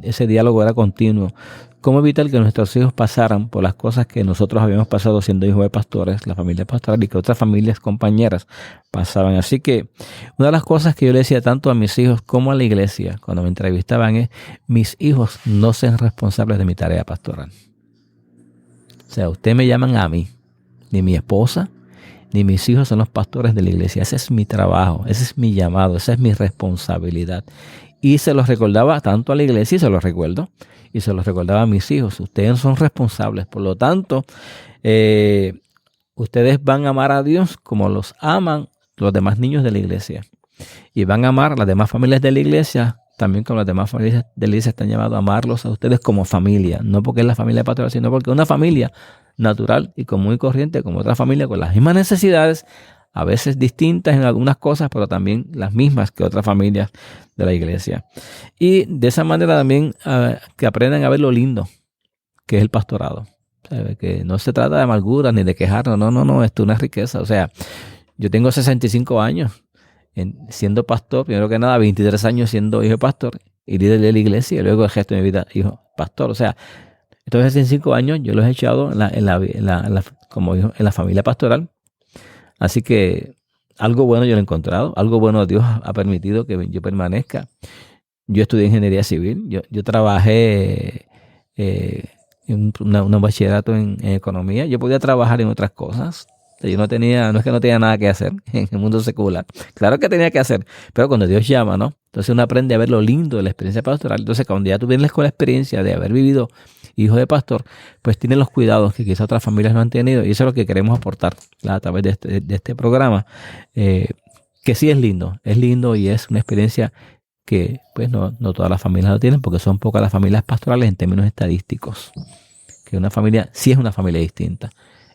Speaker 3: ese diálogo era continuo. ¿Cómo evitar que nuestros hijos pasaran por las cosas que nosotros habíamos pasado siendo hijos de pastores, la familia pastoral, y que otras familias compañeras pasaban? Así que una de las cosas que yo le decía tanto a mis hijos como a la iglesia cuando me entrevistaban es: mis hijos no sean responsables de mi tarea pastoral. O sea, ustedes me llaman a mí, ni mi esposa, ni mis hijos son los pastores de la iglesia. Ese es mi trabajo, ese es mi llamado, esa es mi responsabilidad. Y se los recordaba tanto a la iglesia, y se los recuerdo, y se los recordaba a mis hijos. Ustedes son responsables, por lo tanto, ustedes van a amar a Dios como los aman los demás niños de la iglesia. Y van a amar a las demás familias de la iglesia, también como las demás familias de la iglesia están llamados a amarlos a ustedes como familia. No porque es la familia pastoral, sino porque es una familia natural y común y corriente como otra familia con las mismas necesidades, a veces distintas en algunas cosas, pero también las mismas que otras familias de la iglesia. Y de esa manera también que aprendan a ver lo lindo que es el pastorado. ¿Sabe? Que no se trata de amargura ni de quejarnos, no, esto es una riqueza. O sea, yo tengo 65 años siendo pastor, primero que nada 23 años siendo hijo de pastor y líder de la iglesia, y luego el resto de mi vida hijo pastor. O sea, estos 65 años yo los he echado como hijo, en la familia pastoral. Así que algo bueno yo lo he encontrado, algo bueno Dios ha permitido que yo permanezca. Yo estudié ingeniería civil, yo trabajé en un bachillerato en economía. Yo podía trabajar en otras cosas. Yo no es que no tenía nada que hacer en el mundo secular. Claro que tenía que hacer, pero cuando Dios llama, ¿no? Entonces uno aprende a ver lo lindo de la experiencia pastoral. Entonces cuando ya tú vienes con la experiencia de haber vivido hijo de pastor, pues tienes los cuidados que quizás otras familias no han tenido, y eso es lo que queremos aportar a través de este programa, que sí es lindo y es una experiencia que pues no todas las familias lo tienen, porque son pocas las familias pastorales en términos estadísticos, que una familia sí es una familia distinta.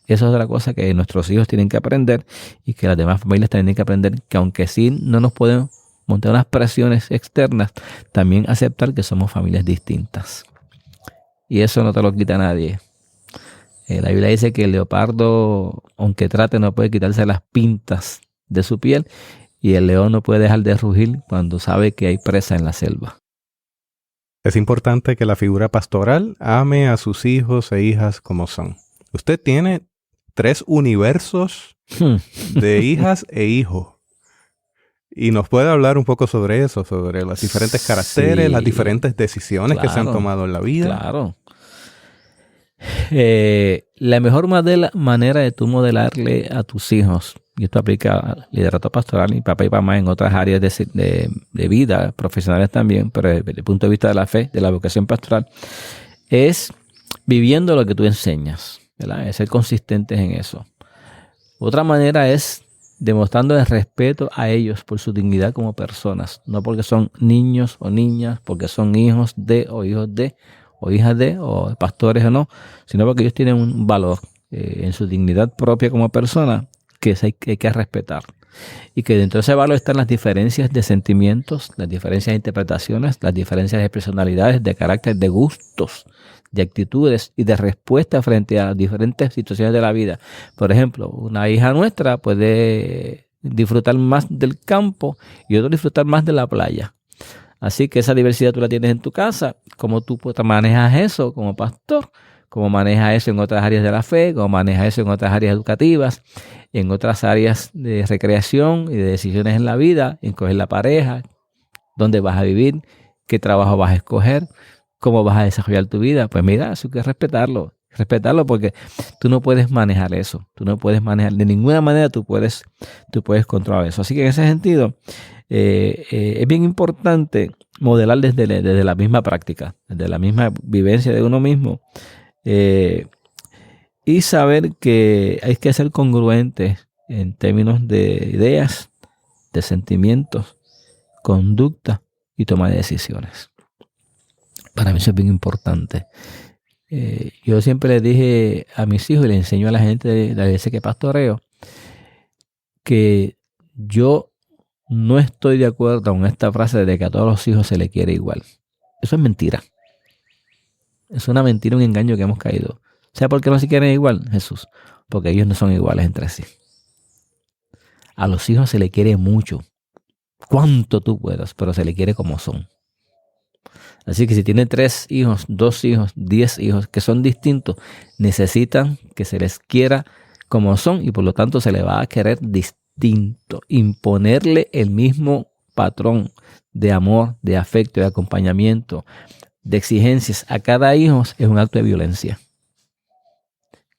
Speaker 3: Eso es otra cosa que nuestros hijos tienen que aprender y que las demás familias tienen que aprender, que aunque sí no nos pueden montar unas presiones externas, también aceptar que somos familias distintas. Y eso no te lo quita nadie. La Biblia dice que el leopardo, aunque trate, no puede quitarse las pintas de su piel, y el león no puede dejar de rugir cuando sabe que hay presa en la selva.
Speaker 1: Es importante que la figura pastoral ame a sus hijos e hijas como son. Usted tiene 3 universos de hijas e hijos. Y nos puede hablar un poco sobre eso, sobre los diferentes caracteres, las diferentes decisiones que se han tomado en la vida.
Speaker 3: Claro. La mejor manera de tú modelarle a tus hijos, y esto aplica al liderato pastoral y papá y mamá en otras áreas de vida, profesionales también, pero desde el punto de vista de la fe, de la vocación pastoral, es viviendo lo que tú enseñas, ¿verdad? Es ser consistentes en eso. Otra manera es demostrando el respeto a ellos por su dignidad como personas, no porque son niños o niñas, porque son hijos de o hijos de o hijas de o pastores o no, sino porque ellos tienen un valor en su dignidad propia como persona que hay que respetar. Y que dentro de ese valor están las diferencias de sentimientos, las diferencias de interpretaciones, las diferencias de personalidades, de carácter, de gustos, de actitudes y de respuesta frente a diferentes situaciones de la vida. Por ejemplo, una hija nuestra puede disfrutar más del campo y otro disfrutar más de la playa. Así que esa diversidad tú la tienes en tu casa. ¿Cómo tú manejas eso como pastor? ¿Cómo manejas eso en otras áreas de la fe? ¿Cómo manejas eso en otras áreas educativas? En otras áreas de recreación y de decisiones en la vida, en escoger la pareja, dónde vas a vivir, qué trabajo vas a escoger, cómo vas a desarrollar tu vida. Pues mira, eso hay que respetarlo porque tú no puedes manejar eso, tú no puedes manejar, de ninguna manera tú puedes controlar eso. Así que en ese sentido es bien importante modelar desde la misma práctica, desde la misma vivencia de uno mismo, y saber que hay que ser congruentes en términos de ideas, de sentimientos, conducta y toma de decisiones. Para mí eso es bien importante. Yo siempre le dije a mis hijos y le enseño a la gente de la iglesia que pastoreo que yo no estoy de acuerdo con esta frase de que a todos los hijos se les quiere igual. Eso es mentira. Es una mentira, un engaño que hemos caído. ¿Sabe por qué no se quieren igual, Jesús? Porque ellos no son iguales entre sí. A los hijos se les quiere mucho, cuanto tú puedas, pero se les quiere como son. Así que si tienen 3 hijos, 2 hijos, 10 hijos que son distintos, necesitan que se les quiera como son y por lo tanto se les va a querer distinto. Imponerle el mismo patrón de amor, de afecto, de acompañamiento, de exigencias a cada hijo es un acto de violencia.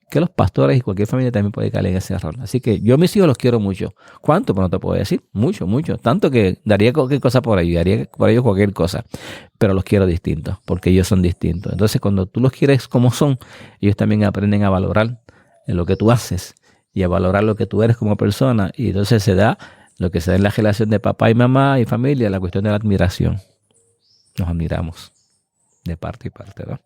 Speaker 3: Que los pastores y cualquier familia también puede caer en ese error. Así que yo a mis hijos los quiero mucho. ¿Cuánto? Pues no te puedo decir. Mucho, mucho. Tanto que daría cualquier cosa por ellos. Daría por ellos cualquier cosa. Pero los quiero distintos. Porque ellos son distintos. Entonces cuando tú los quieres como son, ellos también aprenden a valorar lo que tú haces. Y a valorar lo que tú eres como persona. Y entonces se da lo que se da en la relación de papá y mamá y familia. La cuestión de la admiración. Nos admiramos. De parte y parte, ¿no?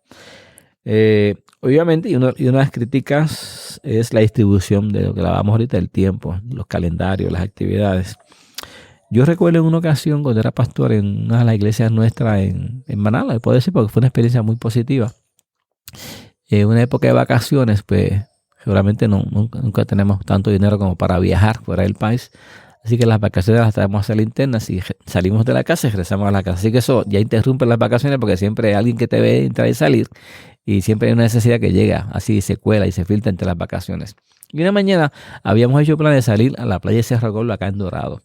Speaker 3: Obviamente, y una de las críticas es la distribución de lo que hablábamos ahorita, el tiempo, los calendarios, las actividades. Yo recuerdo en una ocasión cuando era pastor en una de las iglesias nuestras en Manala, puedo decir porque fue una experiencia muy positiva. En una época de vacaciones, pues seguramente nunca tenemos tanto dinero como para viajar fuera del país. Así que las vacaciones las traemos a hacer internas y salimos de la casa y regresamos a la casa. Así que eso ya interrumpe las vacaciones porque siempre hay alguien que te ve entrar y salir. Y siempre hay una necesidad que llega, así se cuela y se filtra entre las vacaciones. Y una mañana habíamos hecho plan de salir a la playa de Cerro Gordo acá en Dorado.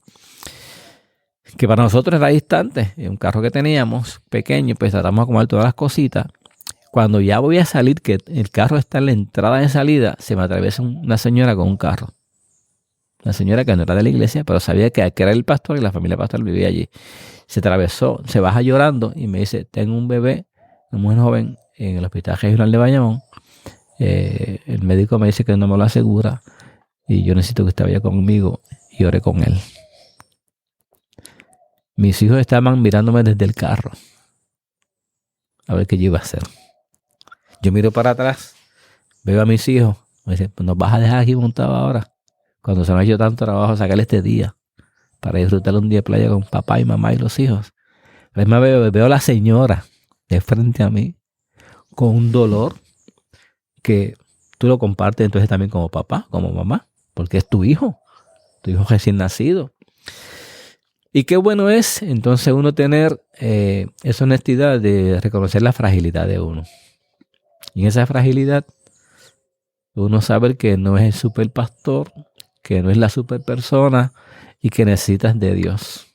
Speaker 3: Que para nosotros era distante. Un carro que teníamos pequeño, pues tratamos de acomodar todas las cositas. Cuando ya voy a salir, que el carro está en la entrada de salida, se me atraviesa una señora con un carro. Una señora que no era de la iglesia, pero sabía que era el pastor y la familia pastoral vivía allí. Se atravesó, se baja llorando y me dice, tengo un bebé, una mujer joven, en el hospital regional de Bayamón. El médico me dice que no me lo asegura y yo necesito que usted vaya conmigo y ore con él. Mis hijos estaban mirándome desde el carro a ver qué yo iba a hacer. Yo miro para atrás, veo a mis hijos, me dicen, pues nos vas a dejar aquí montado ahora, cuando se me ha hecho tanto trabajo sacarle este día para disfrutar un día de playa con papá y mamá y los hijos. Además veo a la señora de frente a mí con un dolor que tú lo compartes entonces también como papá, como mamá, porque es tu hijo recién nacido. Y qué bueno es entonces uno tener esa honestidad de reconocer la fragilidad de uno. Y en esa fragilidad uno sabe que no es el super pastor, que no es la super persona y que necesitas de Dios.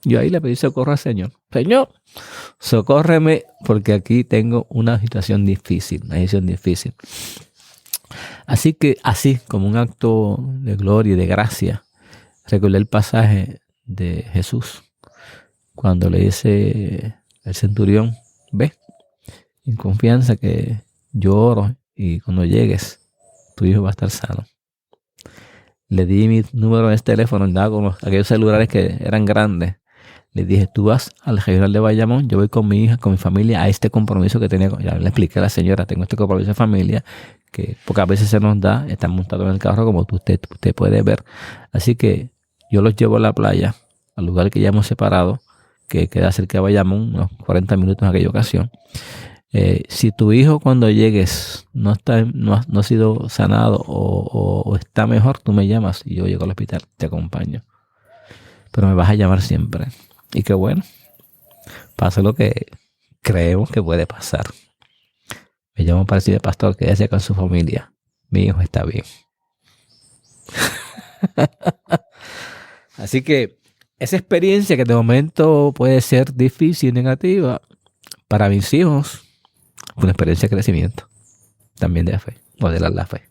Speaker 3: Yo ahí le pedí socorro al Señor. Señor, socórreme porque aquí tengo una situación difícil, Así que así, como un acto de gloria y de gracia, recordé el pasaje de Jesús cuando le dice el centurión, ve, en confianza que yo oro y cuando llegues, tu hijo va a estar sano. Le di mi número de teléfono, andaba con aquellos celulares que eran grandes. Le dije, tú vas al regional de Bayamón, yo voy con mi hija, con mi familia, a este compromiso que tenía. Ya le expliqué a la señora, tengo este compromiso de familia, que pocas veces se nos da, están montados en el carro como usted puede ver. Así que yo los llevo a la playa, al lugar que ya hemos separado, que queda cerca de Bayamón, unos 40 minutos en aquella ocasión. Si tu hijo cuando llegues no ha sido sanado o está mejor, tú me llamas y yo llego al hospital, te acompaño. Pero me vas a llamar siempre. Y qué bueno, pasa lo que creemos que puede pasar. Me llamo para decirle, pastor, quédese con su familia. Mi hijo está bien. Así que esa experiencia que de momento puede ser difícil y negativa, para mis hijos fue una experiencia de crecimiento. También de fe. Modelar la fe.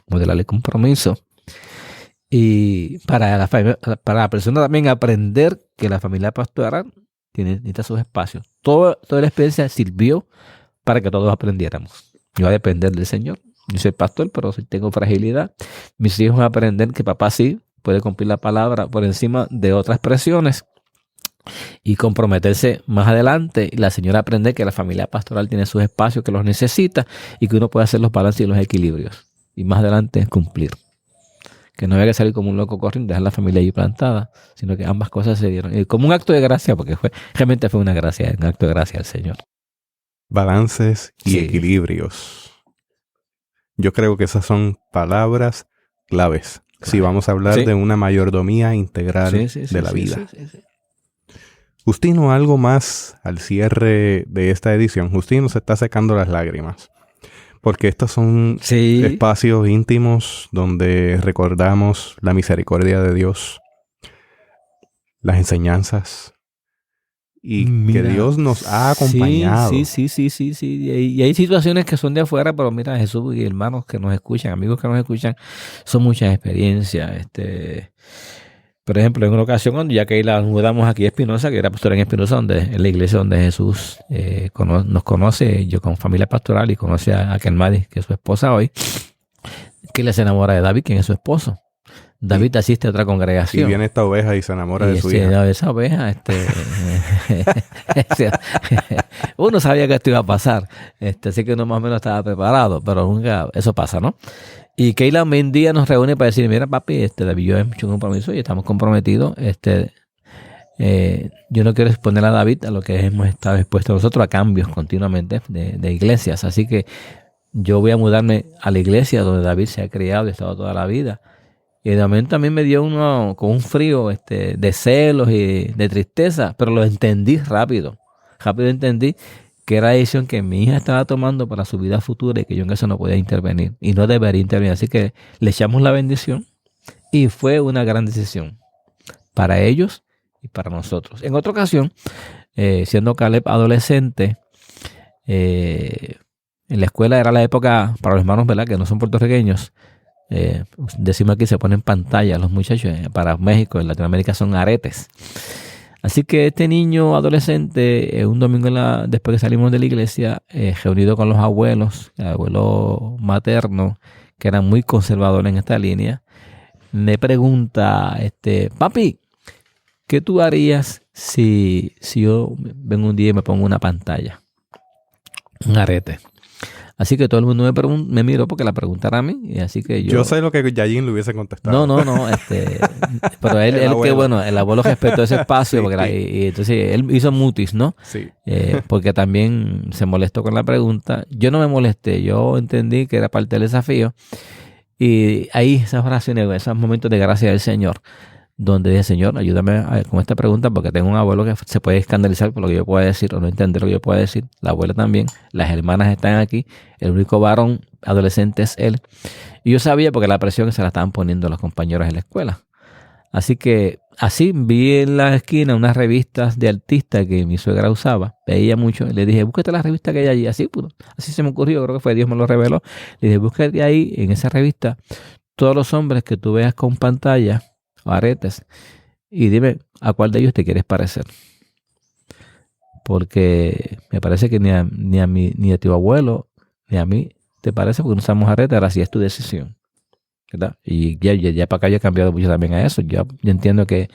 Speaker 3: Modelar el compromiso. Y para la persona también aprender que la familia pastoral necesita sus espacios. Toda la experiencia sirvió para que todos aprendiéramos. Yo voy a depender del Señor. Yo soy pastor, pero tengo fragilidad. Mis hijos van a aprender que papá sí puede cumplir la palabra por encima de otras presiones y comprometerse más adelante. Y la señora aprende que la familia pastoral tiene sus espacios, que los necesita y que uno puede hacer los balances y los equilibrios. Y más adelante cumplir. Que no había que salir como un loco corriendo, dejar la familia allí plantada, sino que ambas cosas se dieron. Y como un acto de gracia, porque realmente fue una gracia, un acto de gracia al Señor.
Speaker 1: Balances y equilibrios. Yo creo que esas son palabras claves. Si vamos a hablar de una mayordomía integral de la vida.
Speaker 3: Sí.
Speaker 1: Justino, algo más al cierre de esta edición. Justino se está secando las lágrimas. Porque estos son espacios íntimos donde recordamos la misericordia de Dios, las enseñanzas y que Dios nos ha acompañado.
Speaker 3: Sí. Y hay situaciones que son de afuera, pero mira, Jesús y hermanos que nos escuchan, amigos que nos escuchan, son muchas experiencias. Por ejemplo, en una ocasión cuando ya que nos mudamos aquí a Espinosa, que era pastor en Espinosa, en la iglesia donde Jesús nos conoce, yo con familia pastoral, y conoce a Kelmadi, que es su esposa hoy, que le se enamora de David, quien es su esposo. David asiste a otra congregación.
Speaker 1: Y viene esta oveja y se enamora de su hija.
Speaker 3: Esa oveja, uno sabía que esto iba a pasar, así que uno más o menos estaba preparado, pero nunca, eso pasa, ¿no? Y Keila un día nos reúne para decir, mira papi, David y yo hemos hecho un compromiso y estamos comprometidos. Yo no quiero exponer a David a lo que hemos estado expuestos nosotros a cambios continuamente de iglesias. Así que yo voy a mudarme a la iglesia donde David se ha criado y ha estado toda la vida. Y de momento también me dio uno con un frío de celos y de tristeza, pero lo entendí rápido. Rápido entendí que era la decisión que mi hija estaba tomando para su vida futura y que yo en eso no podía intervenir y no debería intervenir. Así que le echamos la bendición y fue una gran decisión para ellos y para nosotros. En otra ocasión, siendo Caleb adolescente, en la escuela era la época para los hermanos, ¿verdad?, que no son puertorriqueños. Decimos aquí se ponen pantalla los muchachos. Para México, en Latinoamérica son aretes. Así que este niño adolescente, un domingo después que salimos de la iglesia, reunido con los abuelos, el abuelo materno, que eran muy conservadores en esta línea, me pregunta, papi, ¿qué tú harías si yo vengo un día y me pongo una pantalla? Un arete. Así que todo el mundo me miró porque la pregunta era a mí. Y así que yo
Speaker 1: sé lo que Yayin le hubiese contestado.
Speaker 3: No. Pero él que bueno, el abuelo respetó ese espacio. Sí, porque y entonces él hizo mutis, ¿no? Sí. Porque también se molestó con la pregunta. Yo no me molesté. Yo entendí que era parte del desafío. Y ahí esas oraciones, esos momentos de gracia del Señor, donde dije, Señor, ayúdame con esta pregunta porque tengo un abuelo que se puede escandalizar por lo que yo pueda decir o no entender lo que yo pueda decir. La abuela también. Las hermanas están aquí. El único varón adolescente es él. Y yo sabía porque la presión se la estaban poniendo los compañeros en la escuela. Así que así vi en la esquina unas revistas de artistas que mi suegra usaba, veía mucho, y le dije, búscate la revista que hay allí. Así se me ocurrió, creo que fue Dios me lo reveló. Le dije, búscate ahí en esa revista todos los hombres que tú veas con pantalla o aretes y dime a cuál de ellos te quieres parecer. Porque me parece que ni a tu abuelo ni a mí te parece, porque no usamos aretes. Ahora sí es tu decisión, ¿verdad? Y ya para acá yo he cambiado mucho también a eso. Yo entiendo que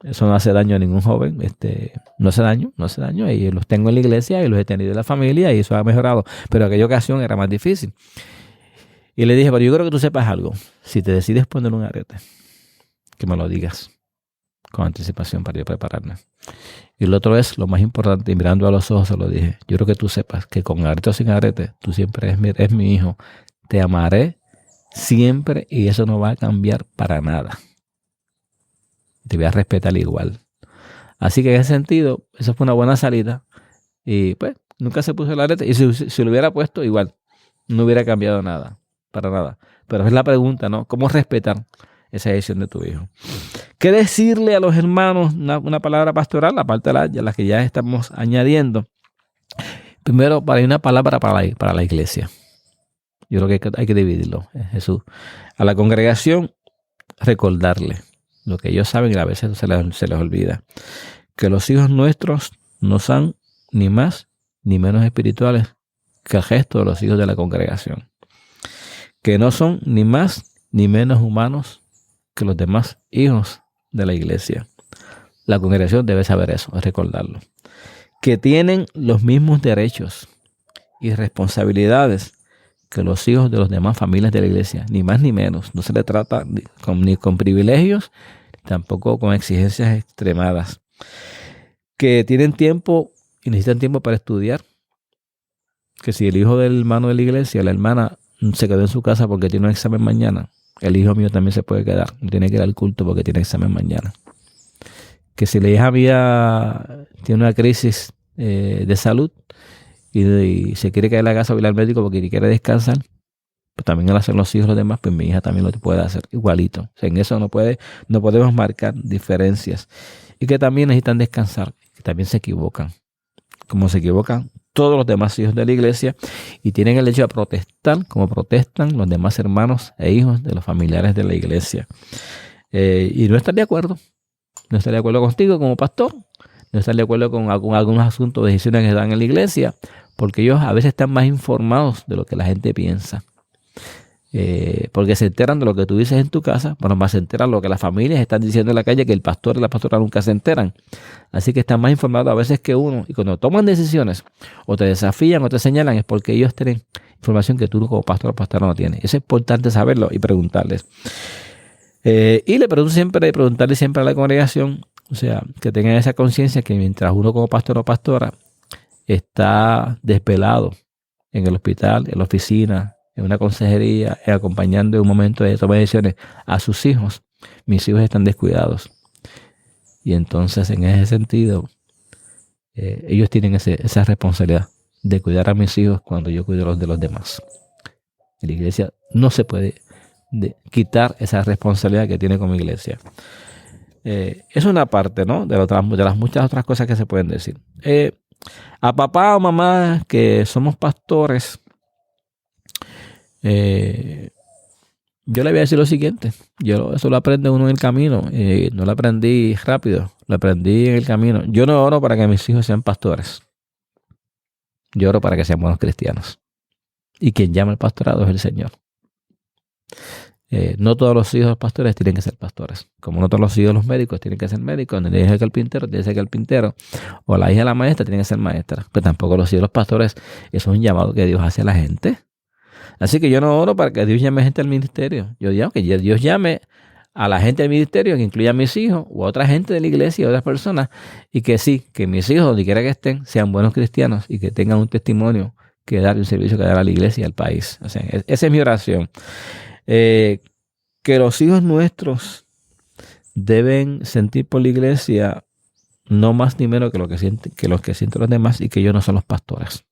Speaker 3: eso no hace daño a ningún joven. No hace daño. Y los tengo en la iglesia y los he tenido en la familia y eso ha mejorado. Pero aquella ocasión era más difícil. Y le dije, pero yo creo que tú sepas algo. Si te decides poner un arete, que me lo digas con anticipación para yo prepararme. Y lo otro es, lo más importante, y mirando a los ojos se lo dije, yo creo que tú sepas que con arete o sin arete, tú siempre eres mi hijo. Te amaré siempre y eso no va a cambiar para nada. Te voy a respetar igual. Así que en ese sentido, eso fue una buena salida. Y pues, nunca se puso el arete. Y si lo hubiera puesto, igual, no hubiera cambiado nada. Para nada. Pero es la pregunta, ¿no? ¿Cómo respetar esa decisión de tu hijo? ¿Qué decirle a los hermanos? Una palabra pastoral, aparte de las que ya estamos añadiendo. Primero, hay una palabra para la iglesia. Yo creo que hay que dividirlo. Jesús. A la congregación, recordarle lo que ellos saben y a veces se les olvida. Que los hijos nuestros no son ni más ni menos espirituales que el resto de los hijos de la congregación. Que no son ni más ni menos humanos que los demás hijos de la iglesia. La congregación debe saber eso, recordarlo. Que tienen los mismos derechos y responsabilidades que los hijos de las demás familias de la iglesia, ni más ni menos. No se le trata ni con privilegios, tampoco con exigencias extremadas. Que tienen tiempo y necesitan tiempo para estudiar. Que si el hijo del hermano de la iglesia, la hermana, se quedó en su casa porque tiene un examen mañana, el hijo mío también se puede quedar. No tiene que ir al culto porque tiene examen mañana. Que si la hija mía tiene una crisis de salud y se quiere quedar en la casa o ir al médico porque quiere descansar, pues también lo hacen los hijos los demás, pues mi hija también lo puede hacer igualito. O sea, en eso no podemos marcar diferencias. Y que también necesitan descansar, que también se equivocan. Como se equivocan todos los demás hijos de la iglesia y tienen el derecho a protestar como protestan los demás hermanos e hijos de los familiares de la iglesia. Y no estar de acuerdo. No estar de acuerdo contigo como pastor. No estar de acuerdo con algunos asuntos, decisiones que dan en la iglesia, porque ellos a veces están más informados de lo que la gente piensa. Porque se enteran de lo que tú dices en tu casa, bueno, más se enteran de lo que las familias están diciendo en la calle, que el pastor y la pastora nunca se enteran. Así que están más informados a veces que uno, y cuando toman decisiones o te desafían o te señalan es porque ellos tienen información que tú como pastor o pastora no tienes. Eso es importante saberlo y preguntarles. Y preguntarle siempre a la congregación, o sea, que tengan esa conciencia que mientras uno como pastor o pastora está desvelado en el hospital, en la oficina, en una consejería, acompañando en un momento de toma de decisiones a sus hijos, mis hijos están descuidados. Y entonces, en ese sentido, ellos tienen esa responsabilidad de cuidar a mis hijos cuando yo cuido los de los demás. Y la iglesia no se puede quitar esa responsabilidad que tiene como iglesia. Es una parte, ¿no?, de las muchas otras cosas que se pueden decir. A papá o mamá que somos pastores, yo le voy a decir lo siguiente. Eso lo aprende uno en el camino. No lo aprendí rápido, lo aprendí en el camino. Yo no oro para que mis hijos sean pastores. Yo oro para que sean buenos cristianos. Y quien llama al pastorado es el Señor. No todos los hijos de los pastores tienen que ser pastores. Como no todos los hijos de los médicos tienen que ser médicos. Ni la hija del carpintero tiene que ser carpintero. O la hija de la maestra tiene que ser maestra. Pero tampoco los hijos de los pastores. Eso es un llamado que Dios hace a la gente. Así que yo no oro para que Dios llame gente al ministerio. Yo digo que Dios llame a la gente del ministerio, que incluya a mis hijos o a otra gente de la iglesia y a otras personas. Y que sí, que mis hijos, donde quiera que estén, sean buenos cristianos y que tengan un testimonio que dar, un servicio que dar a la iglesia y al país. O sea, esa es mi oración. Que los hijos nuestros deben sentir por la iglesia no más ni menos que los que sienten los demás y que ellos no son los pastores.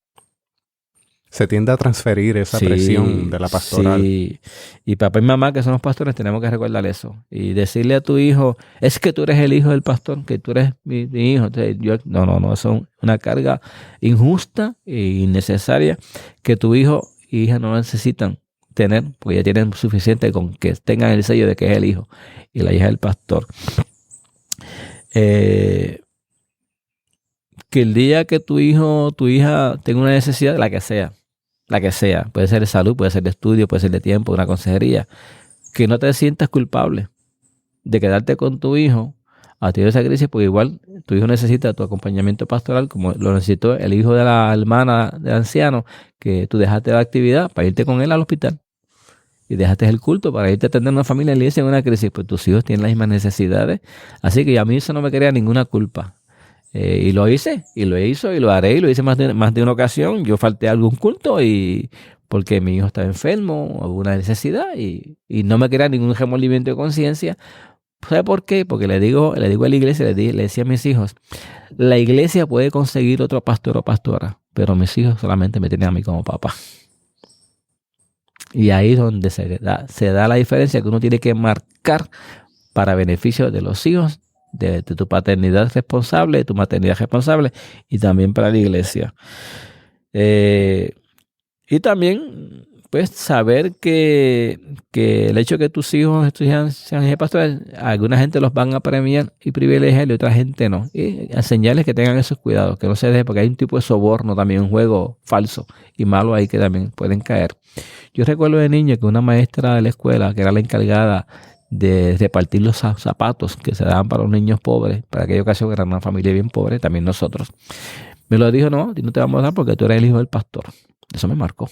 Speaker 1: Se tiende a transferir esa presión de la pastoral.
Speaker 3: Sí, y papá y mamá, que son los pastores, tenemos que recordar eso. Y decirle a tu hijo, es que tú eres el hijo del pastor, que tú eres mi hijo. Entonces, no, eso es una carga injusta e innecesaria que tu hijo y hija no necesitan tener, porque ya tienen suficiente con que tengan el sello de que es el hijo y la hija del pastor. Que el día que tu hijo o tu hija tenga una necesidad, la que sea, puede ser de salud, puede ser de estudio, puede ser de tiempo, de una consejería, que no te sientas culpable de quedarte con tu hijo a ti de esa crisis, porque igual tu hijo necesita tu acompañamiento pastoral, como lo necesitó el hijo de la hermana del anciano, que tú dejaste la actividad para irte con él al hospital y dejaste el culto para irte a atender a una familia en la iglesia en una crisis, pues tus hijos tienen las mismas necesidades, así que a mí eso no me crea ninguna culpa. Y lo hice, y lo hizo, y lo haré, y lo hice más de una ocasión. Yo falté a algún culto y porque mi hijo estaba enfermo, hubo una necesidad, y no me crea ningún remordimiento de conciencia. ¿Sabe por qué? Porque le digo a la iglesia, le decía a mis hijos, la iglesia puede conseguir otro pastor o pastora, pero mis hijos solamente me tienen a mí como papá. Y ahí es donde se da la diferencia que uno tiene que marcar para beneficio de los hijos, de tu paternidad responsable, de tu maternidad responsable, y también para la iglesia. Y también, pues, saber que el hecho de que tus hijos sean pastores, alguna gente los van a premiar y privilegiar y otra gente no. Y enseñarles que tengan esos cuidados, que no se dejen, porque hay un tipo de soborno también, un juego falso y malo ahí que también pueden caer. Yo recuerdo de niño que una maestra de la escuela, que era la encargada de repartir los zapatos que se daban para los niños pobres, para aquella ocasión que era una familia bien pobre, también nosotros, me lo dijo, no te vamos a dar porque tú eres el hijo del pastor. Eso me marcó.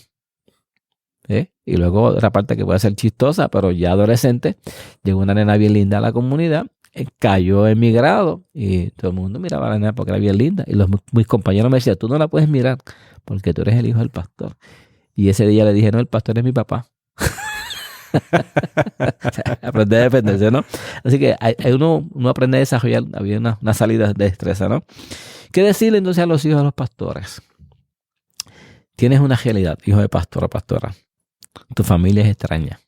Speaker 3: Y luego otra parte que puede ser chistosa, pero ya adolescente, llegó una nena bien linda a la comunidad, cayó en mi grado y todo el mundo miraba a la nena porque era bien linda, y mis compañeros me decían, tú no la puedes mirar porque tú eres el hijo del pastor. Y ese día le dije, no, el pastor es mi papá. Aprender a defenderse, ¿no? Así que uno aprende a desarrollar, había una salida de destreza, ¿no? ¿Qué decirle entonces a los hijos de los pastores? Tienes una realidad, hijo de pastor o pastora. Tu familia es extraña.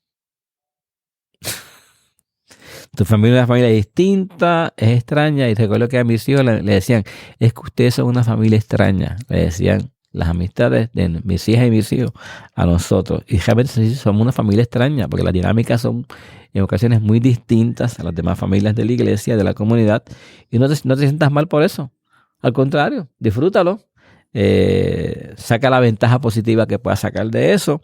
Speaker 3: Tu familia es una familia distinta, es extraña. Y recuerdo que a mis hijos le decían, es que ustedes son una familia extraña. Le decían las amistades de mis hijas y mis hijos a nosotros. Y realmente somos una familia extraña, porque las dinámicas son en ocasiones muy distintas a las demás familias de la iglesia, de la comunidad. Y no te sientas mal por eso. Al contrario, disfrútalo. Saca la ventaja positiva que puedas sacar de eso.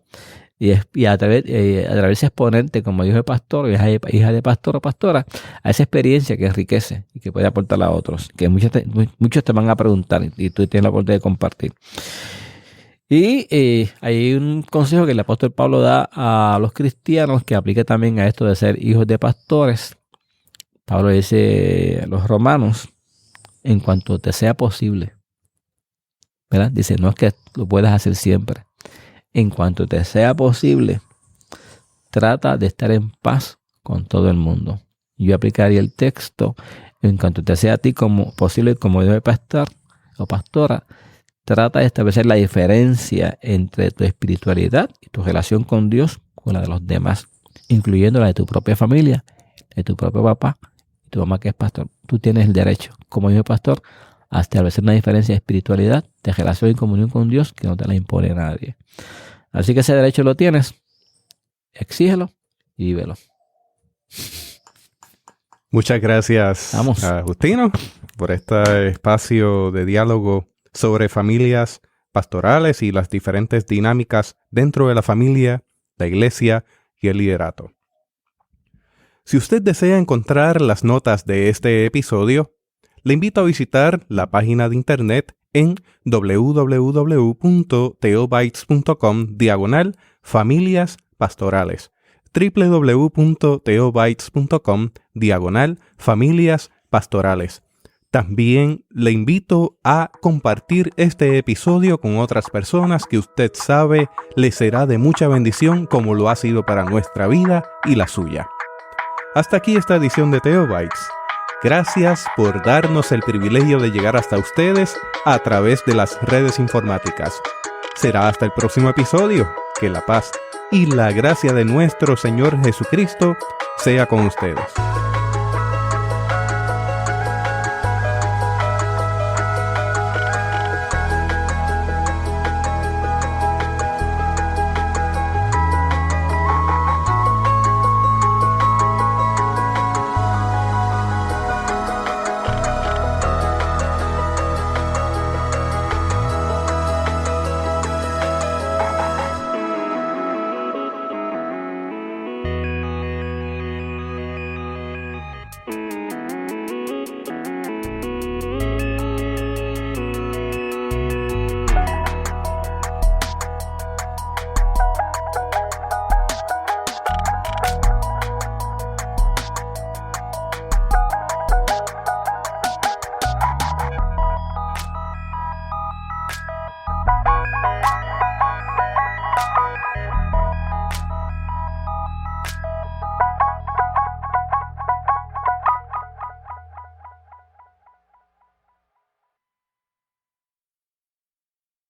Speaker 3: Y atreverse a exponerte como hijo de pastor, hija de pastor o pastora, a esa experiencia que enriquece y que puede aportar a otros, que muchos te van a preguntar y tú tienes la oportunidad de compartir. Y hay un consejo que el apóstol Pablo da a los cristianos que aplica también a esto de ser hijos de pastores. Pablo dice a los romanos, en cuanto te sea posible, ¿verdad? Dice, no es que lo puedas hacer siempre. En cuanto te sea posible, trata de estar en paz con todo el mundo. Yo aplicaría el texto, en cuanto te sea a ti como posible, como hijo de pastor o pastora, trata de establecer la diferencia entre tu espiritualidad y tu relación con Dios con la de los demás, incluyendo la de tu propia familia, de tu propio papá y tu mamá que es pastor. Tú tienes el derecho, como hijo de pastor, a establecer una diferencia de espiritualidad, de relación y comunión con Dios que no te la impone nadie. Así que ese derecho lo tienes, exígelo y vívelo.
Speaker 1: Muchas gracias, Justino, por este espacio de diálogo sobre familias pastorales y las diferentes dinámicas dentro de la familia, la iglesia y el liderato. Si usted desea encontrar las notas de este episodio, le invito a visitar la página de internet en www.theobites.com/familias pastorales. www.theobites.com/familias pastorales. También le invito a compartir este episodio con otras personas que usted sabe les será de mucha bendición, como lo ha sido para nuestra vida y la suya. Hasta aquí esta edición de Theobites. Gracias por darnos el privilegio de llegar hasta ustedes a través de las redes informáticas. Será hasta el próximo episodio. Que la paz y la gracia de nuestro Señor Jesucristo sea con ustedes.